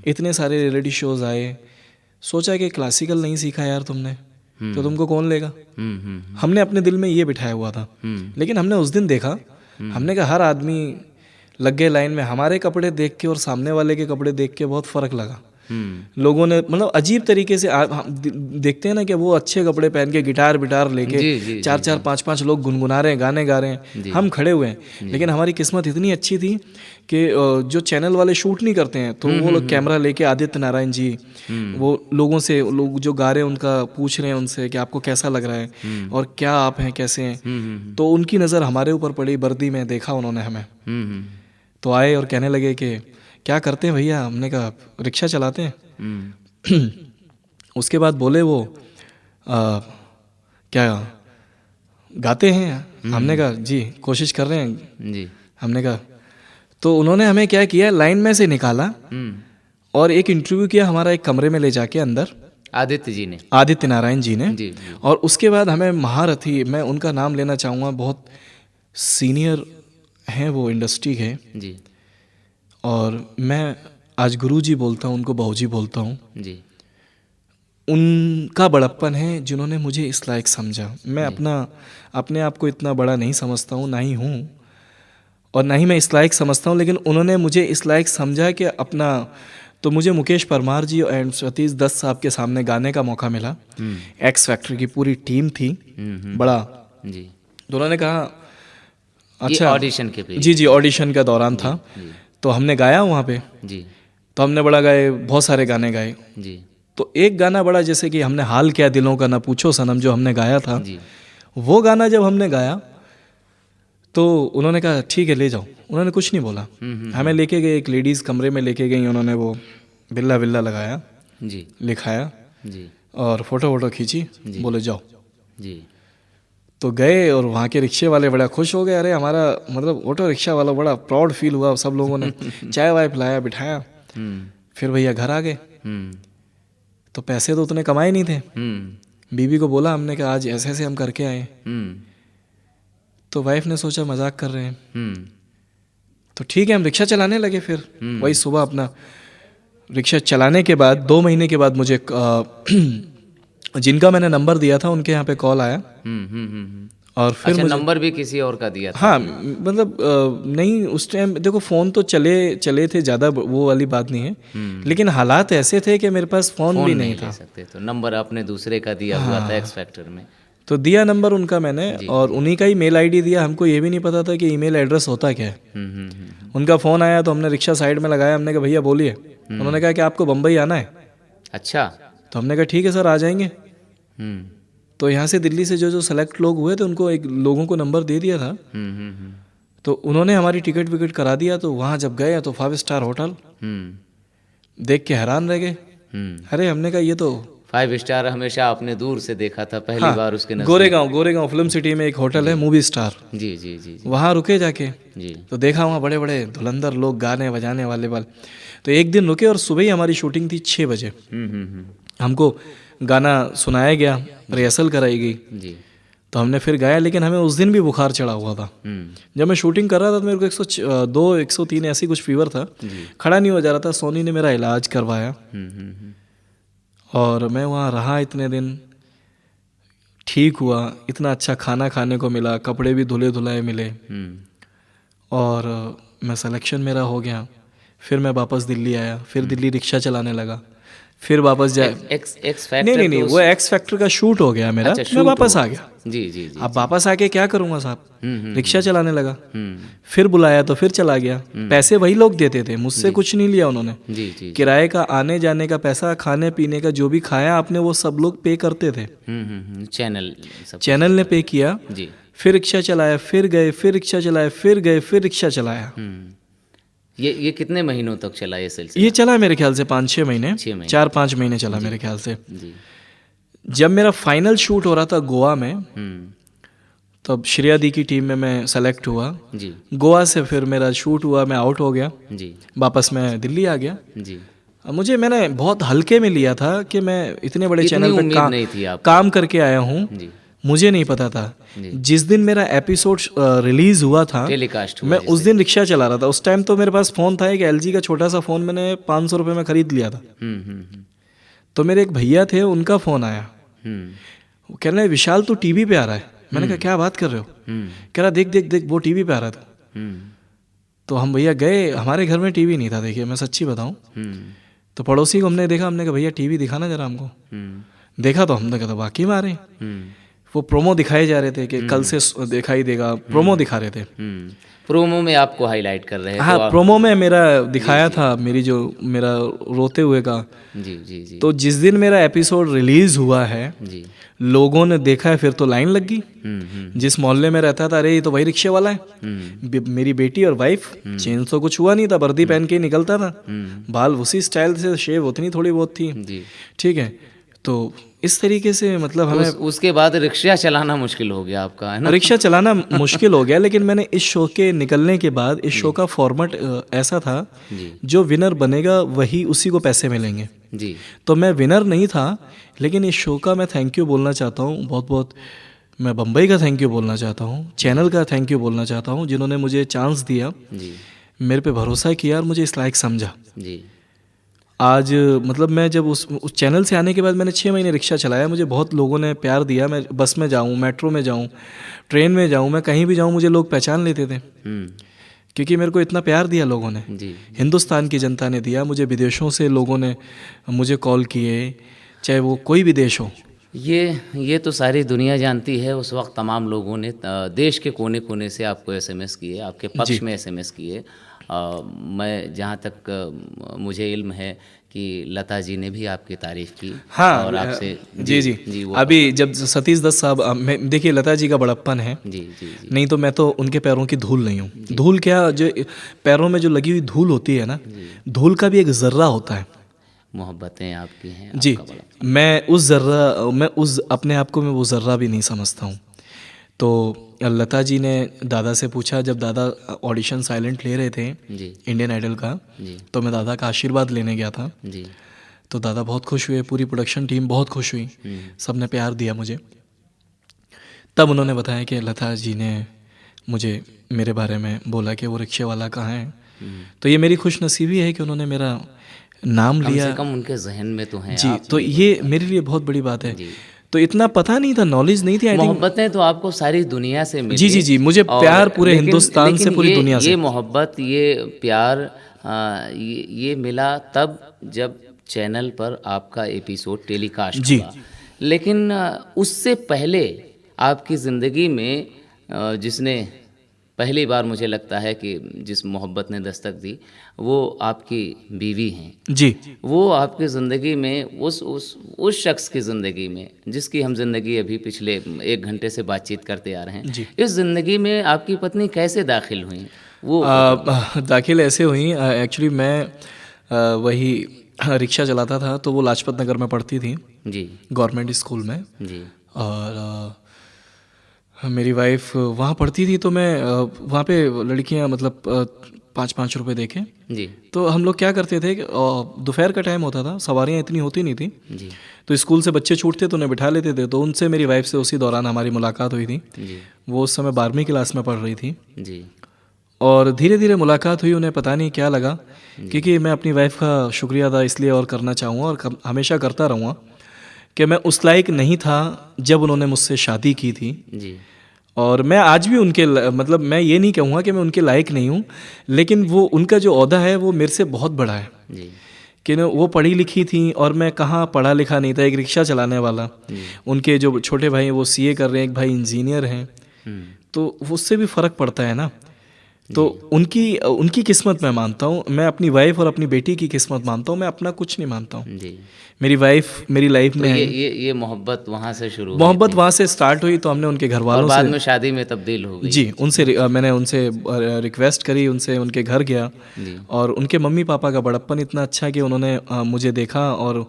इतने सारे रियलिटी शोज आए, सोचा कि क्लासिकल नहीं सीखा यार तुमने तो तुमको कौन लेगा, हमने अपने दिल में ये बिठाया हुआ था। लेकिन हमने उस दिन देखा, हमने कहा हर आदमी लग गए लाइन में, हमारे कपड़े देख के और सामने वाले के कपड़े देख के बहुत फ़र्क लगा। लोगों ने मतलब अजीब तरीके से देखते हैं ना कि वो अच्छे कपड़े पहन के गिटार बिटार लेके चार पांच लोग गुनगुना रहे हैं, गाने गा रहे हैं, हम खड़े हुए हैं। लेकिन हमारी किस्मत इतनी अच्छी थी कि जो चैनल वाले शूट नहीं करते हैं तो वो लोग कैमरा लेके, आदित्य नारायण जी वो लोगों से, लोग जो गा रहे हैं उनका पूछ रहे हैं उनसे कि आपको कैसा लग रहा है और क्या आप हैं, कैसे हैं। तो उनकी नज़र हमारे ऊपर पड़ी, वर्दी में देखा उन्होंने हमें, तो आए और कहने लगे कि क्या करते हैं भैया। हमने कहा रिक्शा चलाते हैं। उसके बाद बोले वो क्या गाते हैं। हमने कहा जी कोशिश कर रहे हैं जी। हमने कहा, तो उन्होंने हमें क्या किया, लाइन में से निकाला और एक इंटरव्यू किया हमारा एक कमरे में ले जाके अंदर, आदित्य जी ने, आदित्य नारायण जी ने। जी। और उसके बाद हमें महारथी, मैं उनका नाम लेना चाहूँगा, बहुत सीनियर हैं वो, इंडस्ट्री है जी और मैं आज गुरुजी बोलता हूँ, उनको बाबूजी बोलता हूँ। जी। उनका बड़प्पन है जिन्होंने मुझे इस लायक समझा। मैं अपने आप को इतना बड़ा नहीं समझता हूँ, ना ही हूँ और ना ही मैं इस लायक समझता हूँ, लेकिन उन्होंने मुझे इस लायक समझा कि अपना, तो मुझे मुकेश परमार जी एंड सतीश दत्त साहब के सामने गाने का मौका मिला। एक्स फैक्टर की पूरी टीम थी, बड़ा जी। तो उन्होंने कहा अच्छा, ऑडिशन के पीरियड, जी ऑडिशन का दौरान था। तो हमने गाया वहाँ पे जी। तो हमने बड़ा गाए, बहुत सारे गाने गाए जी। तो एक गाना बड़ा, जैसे कि हमने हाल क्या दिलों का ना पूछो सनम, जो हमने गाया था जी। वो गाना जब हमने गाया तो उन्होंने कहा ठीक है ले जाओ। उन्होंने कुछ नहीं बोला, हमें लेके गए एक लेडीज़ कमरे में लेके गई, उन्होंने वो बिल्ला बिल्ला लगाया जी, लिखाया जी और फोटो खींची, बोले जाओ जी। तो गए और वहाँ के रिक्शे वाले बड़ा खुश हो गए, अरे हमारा मतलब ऑटो रिक्शा वाला, बड़ा प्राउड फील हुआ सब लोगों ने। चाय वाय पिलाया, बिठाया, फिर भैया घर आ गए। तो पैसे तो उतने कमाए नहीं थे, बीवी को बोला हमने कि आज ऐसे ऐसे हम करके आए। तो वाइफ ने सोचा मजाक कर रहे हैं, तो ठीक है हम रिक्शा चलाने लगे। फिर वही सुबह अपना रिक्शा चलाने के बाद 2 महीने के बाद मुझे जिनका मैंने नंबर दिया था उनके यहाँ पे कॉल आया। और फिर अच्छा, मुझे नंबर भी किसी और का दिया था? हाँ मतलब नहीं, उस टाइम देखो फ़ोन तो चले थे, ज़्यादा वो वाली बात नहीं है, लेकिन हालात ऐसे थे कि मेरे पास फ़ोन भी नहीं था। ले सकते, तो नंबर आपने दूसरे का दिया हुआ था एक्स फैक्टर में। तो दिया नंबर उनका मैंने, और उन्हीं का ही मेल आईडी दिया। हमको ये भी नहीं पता था कि ईमेल एड्रेस होता क्या है। उनका फ़ोन आया तो हमने रिक्शा साइड में लगाया, हमने कहा भैया बोलिए। उन्होंने कहा कि आपको बम्बई आना है। अच्छा। तो हमने कहा ठीक है सर आ जाएंगे। तो यहाँ से दिल्ली से जो सेलेक्ट लोग हुए थे उनको एक लोगों को नंबर दे दिया था। तो उन्होंने हमारी टिकट विकेट करा दिया। तो वहाँ जब गए तो 5 स्टार होटल देख के हैरान रह गए। अरे हमने कहा ये तो 5 स्टार हमेशा आपने दूर से देखा था, पहली बार उसके नजदीक। गोरेगांव फिल्म सिटी में एक होटल है मूवी स्टार। जी जी जी। वहाँ रुके जाके जी। तो देखा वहाँ बड़े बड़े धुलंधर लोग, गाने बजाने वाले। तो एक दिन रुके और सुबह ही हमारी शूटिंग थी 6 बजे। हमको गाना सुनाया गया, रिहर्सल कराई गई। जी। तो हमने फिर गाया, लेकिन हमें उस दिन भी बुखार चढ़ा हुआ था। जब मैं शूटिंग कर रहा था तो मेरे को 102 103 ऐसी कुछ फीवर था, खड़ा नहीं हो जा रहा था। सोनी ने मेरा इलाज करवाया और मैं वहाँ रहा इतने दिन, ठीक हुआ, इतना अच्छा खाना खाने को मिला, कपड़े भी धुले धुलाए मिले और मैं सिलेक्शन मेरा हो गया। फिर मैं वापस दिल्ली आया, फिर दिल्ली रिक्शा चलाने लगा, फिर वापस जाए। एक्स फैक्टर नहीं, वो एक्स फैक्टर का शूट हो गया मेरा। अच्छा, मैं वापस आ गया। जी जी जी। अब वापस आके क्या करूँगा साहब, रिक्शा चलाने लगा। फिर बुलाया तो फिर चला गया। पैसे वही लोग देते थे, मुझसे कुछ नहीं लिया उन्होंने। जी जी। किराए का, आने जाने का पैसा, खाने पीने का जो भी खाया आपने वो सब लोग पे करते थे। चैनल ने पे किया। जी। फिर रिक्शा चलाया, फिर गए, फिर रिक्शा चलाया, फिर गए, फिर रिक्शा चलाया। ये कितने महीनों तक चला ये सिलसिला? ये चला मेरे ख्याल से 5-6 महीने, 4-5 महीने चला मेरे ख्याल से। जब मेरा फाइनल शूट हो रहा था गोवा में, तब श्रेया दी की टीम में मैं सेलेक्ट हुआ। जी। गोवा से फिर मेरा शूट हुआ, मैं आउट हो गया। जी। वापस मैं दिल्ली आ गया। जी। मैंने बहुत हल्के में लिया था कि मैं इतने बड़े चैनल पे काम करके आया हूँ। मुझे नहीं पता था। जिस दिन मेरा एपिसोड रिलीज हुआ था, टेलीकास्ट हुआ, मैं उस दिन रिक्शा चला रहा था। उस टाइम तो मेरे पास फ़ोन था, एक LG का छोटा सा फ़ोन, मैंने 500 रुपये में ख़रीद लिया था। तो मेरे एक भैया थे, उनका फ़ोन आया। वो कह रहे हैं विशाल तू टीवी पे आ रहा है। मैंने कहा क्या बात कर रहे हो? कह रहा देख देख देख वो टीवी पे आ रहा था। तो हम भैया गए, हमारे घर में टीवी नहीं था। देखिए मैं सच्ची बताऊँ तो पड़ोसी को हमने देखा, हमने कहा भैया टीवी दिखाना जरा हमको। देखा तो हमने कहा वाकई में आ रहे हैं। वो प्रोमो दिखाए जा रहे थे कि कल से दिखाई देगा, प्रोमो दिखा रहे थे। प्रोमो में आपको हाईलाइट कर रहे हैं? हाँ, प्रोमो में मेरा दिखाया था, मेरा रोते हुए का। जी जी जी। तो जिस दिन मेरा एपिसोड रिलीज हुआ है, लोगों ने देखा है, फिर तो लाइन लग गई। जिस मोहल्ले में रहता था, अरे ये तो वही रिक्शे वाला है। मेरी बेटी और वाइफ, चेंज तो कुछ हुआ नहीं था, वर्दी पहन के ही निकलता था, बाल उसी स्टाइल से, शेव उतनी थोड़ी बहुत थी। ठीक है, तो इस तरीके से मतलब हमें उसके बाद रिक्शा चलाना मुश्किल हो गया आपका, है ना? रिक्शा चलाना मुश्किल हो गया, लेकिन मैंने इस शो के निकलने के बाद, इस शो का फॉर्मेट ऐसा था जो विनर बनेगा वही उसी को पैसे मिलेंगे। जी। तो मैं विनर नहीं था, लेकिन इस शो का मैं थैंक यू बोलना चाहता हूँ बहुत बहुत। मैं बम्बई का थैंक यू बोलना चाहता हूँ, चैनल का थैंक यू बोलना चाहता हूँ, जिन्होंने मुझे चांस दिया, मेरे पे भरोसा किया और मुझे इस लायक समझा। जी। आज मतलब मैं जब उस चैनल से आने के बाद मैंने 6 महीने रिक्शा चलाया, मुझे बहुत लोगों ने प्यार दिया। मैं बस में जाऊँ, मेट्रो में जाऊँ, ट्रेन में जाऊँ, मैं कहीं भी जाऊँ मुझे लोग पहचान लेते थे, क्योंकि मेरे को इतना प्यार दिया लोगों ने। हिंदुस्तान की जनता ने दिया, मुझे विदेशों से लोगों ने मुझे कॉल किए, चाहे वो कोई भी देश हो। ये तो सारी दुनिया जानती है। उस वक्त तमाम लोगों ने देश के कोने कोने से आपको SMS किए, आपके पक्ष में SMS किए। मैं जहाँ तक मुझे इल्म है कि लता जी ने भी आपकी तारीफ़ की। हाँ, और आपसे जी अभी जब सतीश दत्त साहब, देखिए लता जी का बड़प्पन है। जी जी जी। नहीं तो मैं तो उनके पैरों की धूल नहीं हूँ। धूल क्या, जो पैरों में जो लगी हुई धूल होती है ना, धूल का भी एक ज़र्रा होता है। मोहब्बतें आपकी हैं, जी। मैं उस अपने आप को मैं वो ज़र्रा भी नहीं समझता हूँ। तो लता जी ने दादा से पूछा, जब दादा ऑडिशन साइलेंट ले रहे थे इंडियन आइडल का, तो मैं दादा का आशीर्वाद लेने गया था। तो दादा बहुत खुश हुए, पूरी प्रोडक्शन टीम बहुत खुश हुई, सबने प्यार दिया मुझे। तब उन्होंने बताया कि लता जी ने मुझे मेरे बारे में बोला कि वो रिक्शे वाला कहाँ है। तो ये मेरी खुशनसीबी है कि उन्होंने मेरा नाम लिया। कम से कम उनके जहन में तो हैं। जी, तो ये मेरे लिए बहुत बड़ी बात है। तो इतना पता नहीं था, नॉलेज नहीं थी। मोहब्बतें तो आपको सारी दुनिया से मिली। जी, मुझे प्यार पूरे हिंदुस्तान से, पूरी दुनिया से। ये मोहब्बत, ये प्यार ये मिला तब जब चैनल पर आपका एपिसोड टेलीकास्ट हुआ। लेकिन उससे पहले आपकी ज़िंदगी में जिसने पहली बार, मुझे लगता है कि जिस मोहब्बत ने दस्तक दी, वो आपकी बीवी हैं। जी। वो आपकी ज़िंदगी में उस शख्स की ज़िंदगी में जिसकी हम ज़िंदगी अभी पिछले 1 घंटे से बातचीत करते आ रहे हैं, इस ज़िंदगी में आपकी पत्नी कैसे दाखिल हुई? वो दाखिल ऐसे हुई, एक्चुअली मैं वही रिक्शा चलाता था, तो वो लाजपत नगर में पढ़ती थी जी, गवर्नमेंट स्कूल में जी। और मेरी वाइफ वहाँ पढ़ती थी, तो मैं वहाँ पे लड़कियाँ मतलब 5-5 रुपए देके। जी तो हम लोग क्या करते थे कि दोपहर का टाइम होता था, सवारियाँ इतनी होती नहीं थी, जी तो स्कूल से बच्चे छूटते तो उन्हें बिठा लेते थे। तो उनसे मेरी वाइफ से उसी दौरान हमारी मुलाकात हुई थी। जी वो उस समय 12वीं क्लास में पढ़ रही थी जी और धीरे धीरे मुलाकात हुई। उन्हें पता नहीं क्या लगा, क्योंकि मैं अपनी वाइफ का शुक्रिया अदा इसलिए और करना चाहूँगा और हमेशा करता रहूँगा कि मैं उस लायक नहीं था जब उन्होंने मुझसे शादी की थी। जी और मैं आज भी मतलब मैं ये नहीं कहूँगा कि मैं उनके लायक नहीं हूँ, लेकिन वो उनका जो ओहदा है वो मेरे से बहुत बड़ा है। जी कि न वो पढ़ी लिखी थी और मैं कहाँ पढ़ा लिखा नहीं था, एक रिक्शा चलाने वाला। उनके जो छोटे भाई हैं वो सीए कर रहे हैं, एक भाई इंजीनियर हैं, तो उससे भी फ़र्क पड़ता है ना। तो उनकी किस्मत मैं मानता हूँ, मैं अपनी वाइफ और अपनी बेटी की किस्मत मानता हूँ, मैं अपना कुछ नहीं मानता हूँ। जी। मेरी वाइफ मेरी लाइफ तो में आई, ये मोहब्बत वहाँ से शुरू हुई मोहब्बत थी वहाँ से स्टार्ट हुई। तो हमने उनके घर और वालों बाद से में शादी में तब्दील हो गई। जी मैंने उनसे रिक्वेस्ट करी, उनसे उनके घर गया जी और उनके मम्मी पापा का बड़प्पन इतना अच्छा है कि उन्होंने मुझे देखा और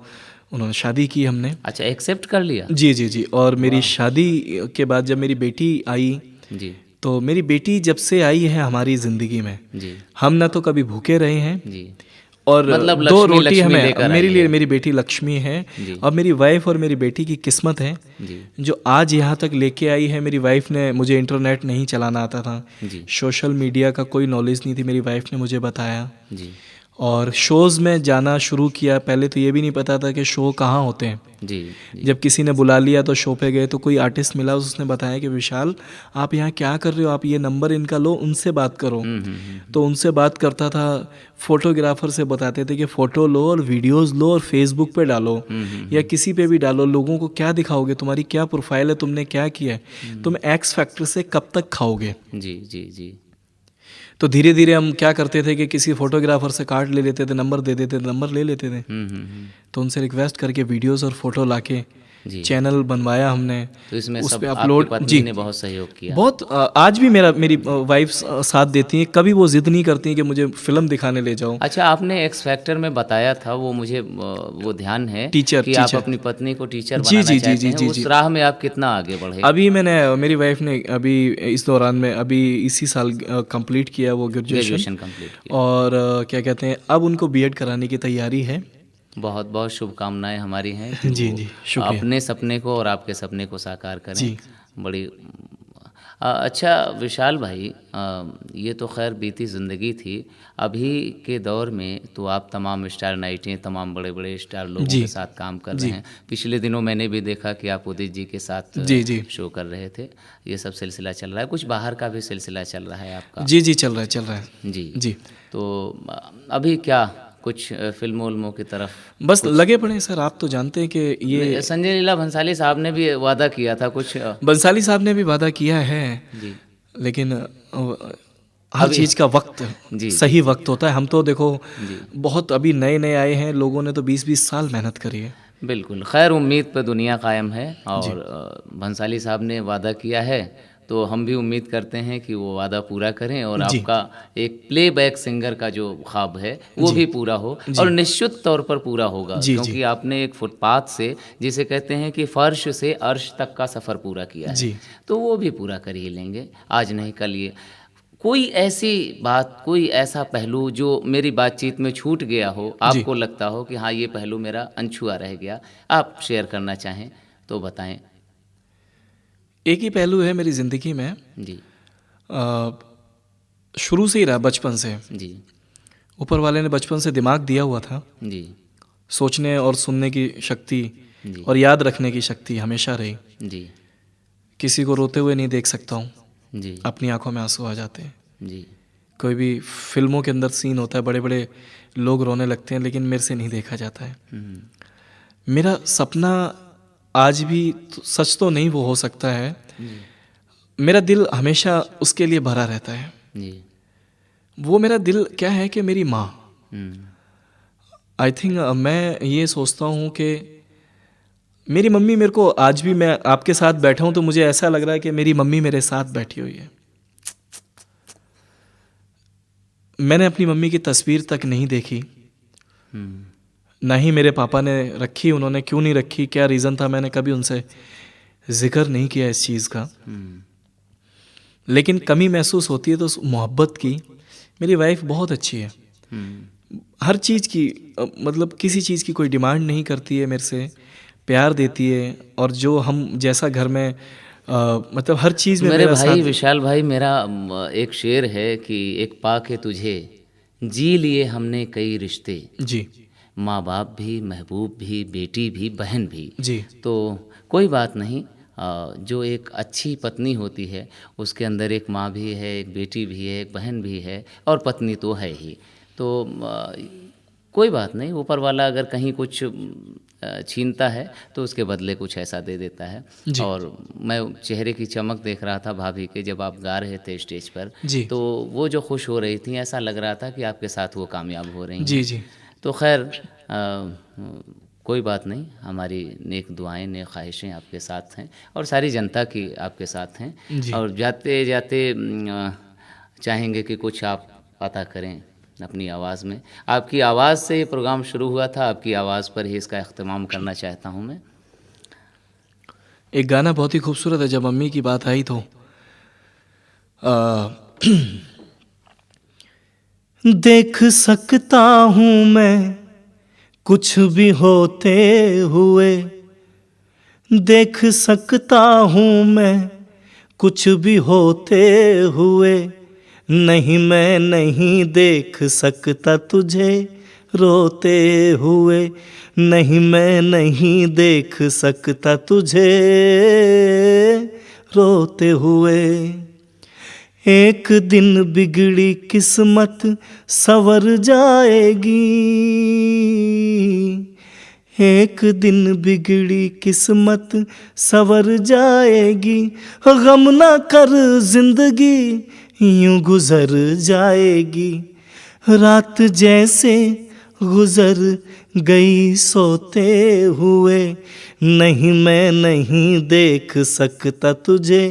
उन्होंने शादी की हमने। अच्छा, एक्सेप्ट कर लिया। जी। और मेरी शादी के बाद जब मेरी बेटी आई, जी तो मेरी बेटी जब से आई है हमारी ज़िंदगी में, जी हम ना तो कभी भूखे रहे हैं जी। और मतलब 2 लक्ष्मी रोटी हमें, लेकर मेरे आई लिए है। मेरी बेटी लक्ष्मी है। जी और मेरी वाइफ और मेरी बेटी की किस्मत है जी जो आज यहाँ तक लेके आई है। मेरी वाइफ ने, मुझे इंटरनेट नहीं चलाना आता था, जी सोशल मीडिया का कोई नॉलेज नहीं थी, मेरी वाइफ ने मुझे बताया जी और शोज़ में जाना शुरू किया। पहले तो ये भी नहीं पता था कि शो कहाँ होते हैं। जी जी जब किसी ने बुला लिया तो शो पे गए, तो कोई आर्टिस्ट मिला, उसने बताया कि विशाल आप यहाँ क्या कर रहे हो, आप ये नंबर इनका लो, उनसे बात करो। तो उनसे बात करता था, फोटोग्राफर से बताते थे कि फ़ोटो लो और वीडियोस लो और फेसबुक पे डालो या किसी पे भी डालो, लोगों को क्या दिखाओगे, तुम्हारी क्या प्रोफाइल है, तुमने क्या किया है, तुम एक्स फैक्टर से कब तक खाओगे। जी जी जी तो धीरे धीरे हम क्या करते थे कि किसी फोटोग्राफर से कार्ड ले लेते थे, नंबर दे देते थे, नंबर ले लेते थे। तो उनसे रिक्वेस्ट करके वीडियोस और फोटो लाके जी। चैनल बनवाया हमने, तो इसमें उस सब पे आपकी अपलोड। पत्नी जी, ने बहुत सहयोग किया। बहुत आज भी मेरी वाइफ साथ देती हैं। कभी वो जिद नहीं करती कि मुझे फिल्म दिखाने ले जाओ। अच्छा, आपने एक्स फैक्टर में बताया था, वो मुझे वो ध्यान है कि आप अपनी पत्नी को टीचर जी बनाना जी जी चाहते जी हैं। जी उस जी। राह में आप कितना आगे बढ़े? अभी मेरी वाइफ ने अभी इस दौरान में अभी इसी साल कंप्लीट किया वो ग्रेजुएशन कंप्लीट किया। और क्या कहते हैं, अब उनको बीएड कराने की तैयारी है। बहुत बहुत शुभकामनाएं हमारी हैं कि जी वो जी, शुक्रिया। अपने सपने को और आपके सपने को साकार करें। जी। बड़ी अच्छा विशाल भाई, ये तो खैर बीती ज़िंदगी थी। अभी के दौर में तो आप तमाम स्टार नाइटें, तमाम बड़े बड़े स्टार लोगों जी के साथ काम कर जी रहे हैं। पिछले दिनों मैंने भी देखा कि आप उदित जी के साथ जी जी शो कर रहे थे। ये सब सिलसिला चल रहा है, कुछ बाहर का भी सिलसिला चल रहा है आपका? जी जी, चल रहा है जी जी। तो अभी क्या कुछ फिल्मों उल्मों की तरफ बस लगे पड़े हैं सर। आप तो जानते हैं कि ये संजय लीला भंसाली साहब ने भी वादा किया था कुछ। बंसाली साहब ने भी वादा किया है, जी लेकिन हर चीज़ का वक्त जी सही वक्त होता है। हम तो देखो जी बहुत अभी नए नए आए हैं, लोगों ने तो 20-20 साल मेहनत करी है। बिल्कुल। खैर उम्मीद पर दुनिया कायम है और भंसाली साहब ने वादा किया है तो हम भी उम्मीद करते हैं कि वो वादा पूरा करें और जी। आपका एक प्लेबैक सिंगर का जो ख्वाब है वो भी पूरा हो और निश्चित तौर पर पूरा होगा। जी, क्योंकि आपने एक फुटपाथ से, जिसे कहते हैं कि फर्श से अर्श तक का सफ़र पूरा किया है, जी। तो वो भी पूरा कर ही लेंगे आज नहीं कल। ये कोई ऐसी बात, कोई ऐसा पहलू जो मेरी बातचीत में छूट गया हो, आपको लगता हो कि हाँ ये पहलू मेरा अनछुआ रह गया, आप शेयर करना चाहें तो बताएं। एक ही पहलू है मेरी ज़िंदगी में, जी शुरू से ही रहा, बचपन से। जी ऊपर वाले ने बचपन से दिमाग दिया हुआ था, जी सोचने और सुनने की शक्ति जी और याद रखने की शक्ति हमेशा रही। जी किसी को रोते हुए नहीं देख सकता हूँ, जी अपनी आंखों में आंसू आ जाते हैं। जी कोई भी फिल्मों के अंदर सीन होता है, बड़े बड़े लोग रोने लगते हैं, लेकिन मेरे से नहीं देखा जाता है। मेरा सपना आज भी सच तो नहीं वो हो सकता है, मेरा दिल हमेशा उसके लिए भरा रहता है। जी वो मेरा दिल क्या है कि मेरी माँ, हम्म, आई थिंक मैं ये सोचता हूँ कि मेरी मम्मी मेरे को, आज भी मैं आपके साथ बैठा हूँ तो मुझे ऐसा लग रहा है कि मेरी मम्मी मेरे साथ बैठी हुई है। मैंने अपनी मम्मी की तस्वीर तक नहीं देखी, ना ही मेरे पापा ने रखी। उन्होंने क्यों नहीं रखी, क्या रीज़न था, मैंने कभी उनसे जिक्र नहीं किया इस चीज़ का। लेकिन कमी महसूस होती है तो उस मोहब्बत की, मेरी वाइफ बहुत अच्छी है, हर चीज़ की मतलब किसी चीज़ की कोई डिमांड नहीं करती है मेरे से, प्यार देती है, और जो हम जैसा घर में मतलब हर चीज़ में मेरे मेरा भाई साथ। विशाल भाई, मेरा एक शेर है कि एक पाके तुझे जी लिए हमने कई रिश्ते, जी माँ बाप भी, महबूब भी, बेटी भी, बहन भी। जी तो कोई बात नहीं, जो एक अच्छी पत्नी होती है उसके अंदर एक माँ भी है, एक बेटी भी है, एक बहन भी है, और पत्नी तो है ही। तो कोई बात नहीं, ऊपर वाला अगर कहीं कुछ छीनता है तो उसके बदले कुछ ऐसा दे देता है। जी और मैं चेहरे की चमक देख रहा था भाभी के, जब आप गा रहे थे स्टेज पर, जी तो वो जो खुश हो रही थी, ऐसा लग रहा था कि आपके साथ वो कामयाब हो रही जी हैं। जी तो खैर कोई बात नहीं, हमारी नेक दुआएं, नेक ख्वाहिशें आपके साथ हैं, और सारी जनता की आपके साथ हैं। जी। और जाते जाते चाहेंगे कि कुछ आप अता करें अपनी आवाज़ में। आपकी आवाज़ से ये प्रोग्राम शुरू हुआ था, आपकी आवाज़ पर ही इसका अख्तिमाम करना चाहता हूँ मैं। एक गाना बहुत ही खूबसूरत है, जब मम्मी की बात आई तो देख सकता हूँ मैं कुछ भी होते हुए, देख सकता हूँ मैं कुछ भी होते हुए, नहीं मैं नहीं देख सकता तुझे रोते हुए, नहीं मैं नहीं देख सकता तुझे रोते हुए। एक दिन बिगड़ी किस्मत संवर जाएगी, एक दिन बिगड़ी किस्मत संवर जाएगी, गम ना कर जिंदगी यूं गुजर जाएगी, रात जैसे गुजर गई सोते हुए, नहीं मैं नहीं देख सकता तुझे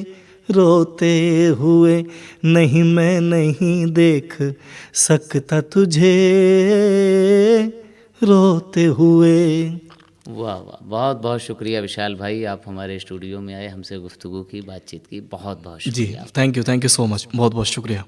रोते हुए, नहीं मैं नहीं देख सकता तुझे रोते हुए। वाह वाह, बहुत बहुत शुक्रिया विशाल भाई, आप हमारे स्टूडियो में आए, हमसे गुफ्तगू की, बातचीत की, बहुत बहुत जी शुक्रिया। थैंक यू सो मच, बहुत बहुत शुक्रिया।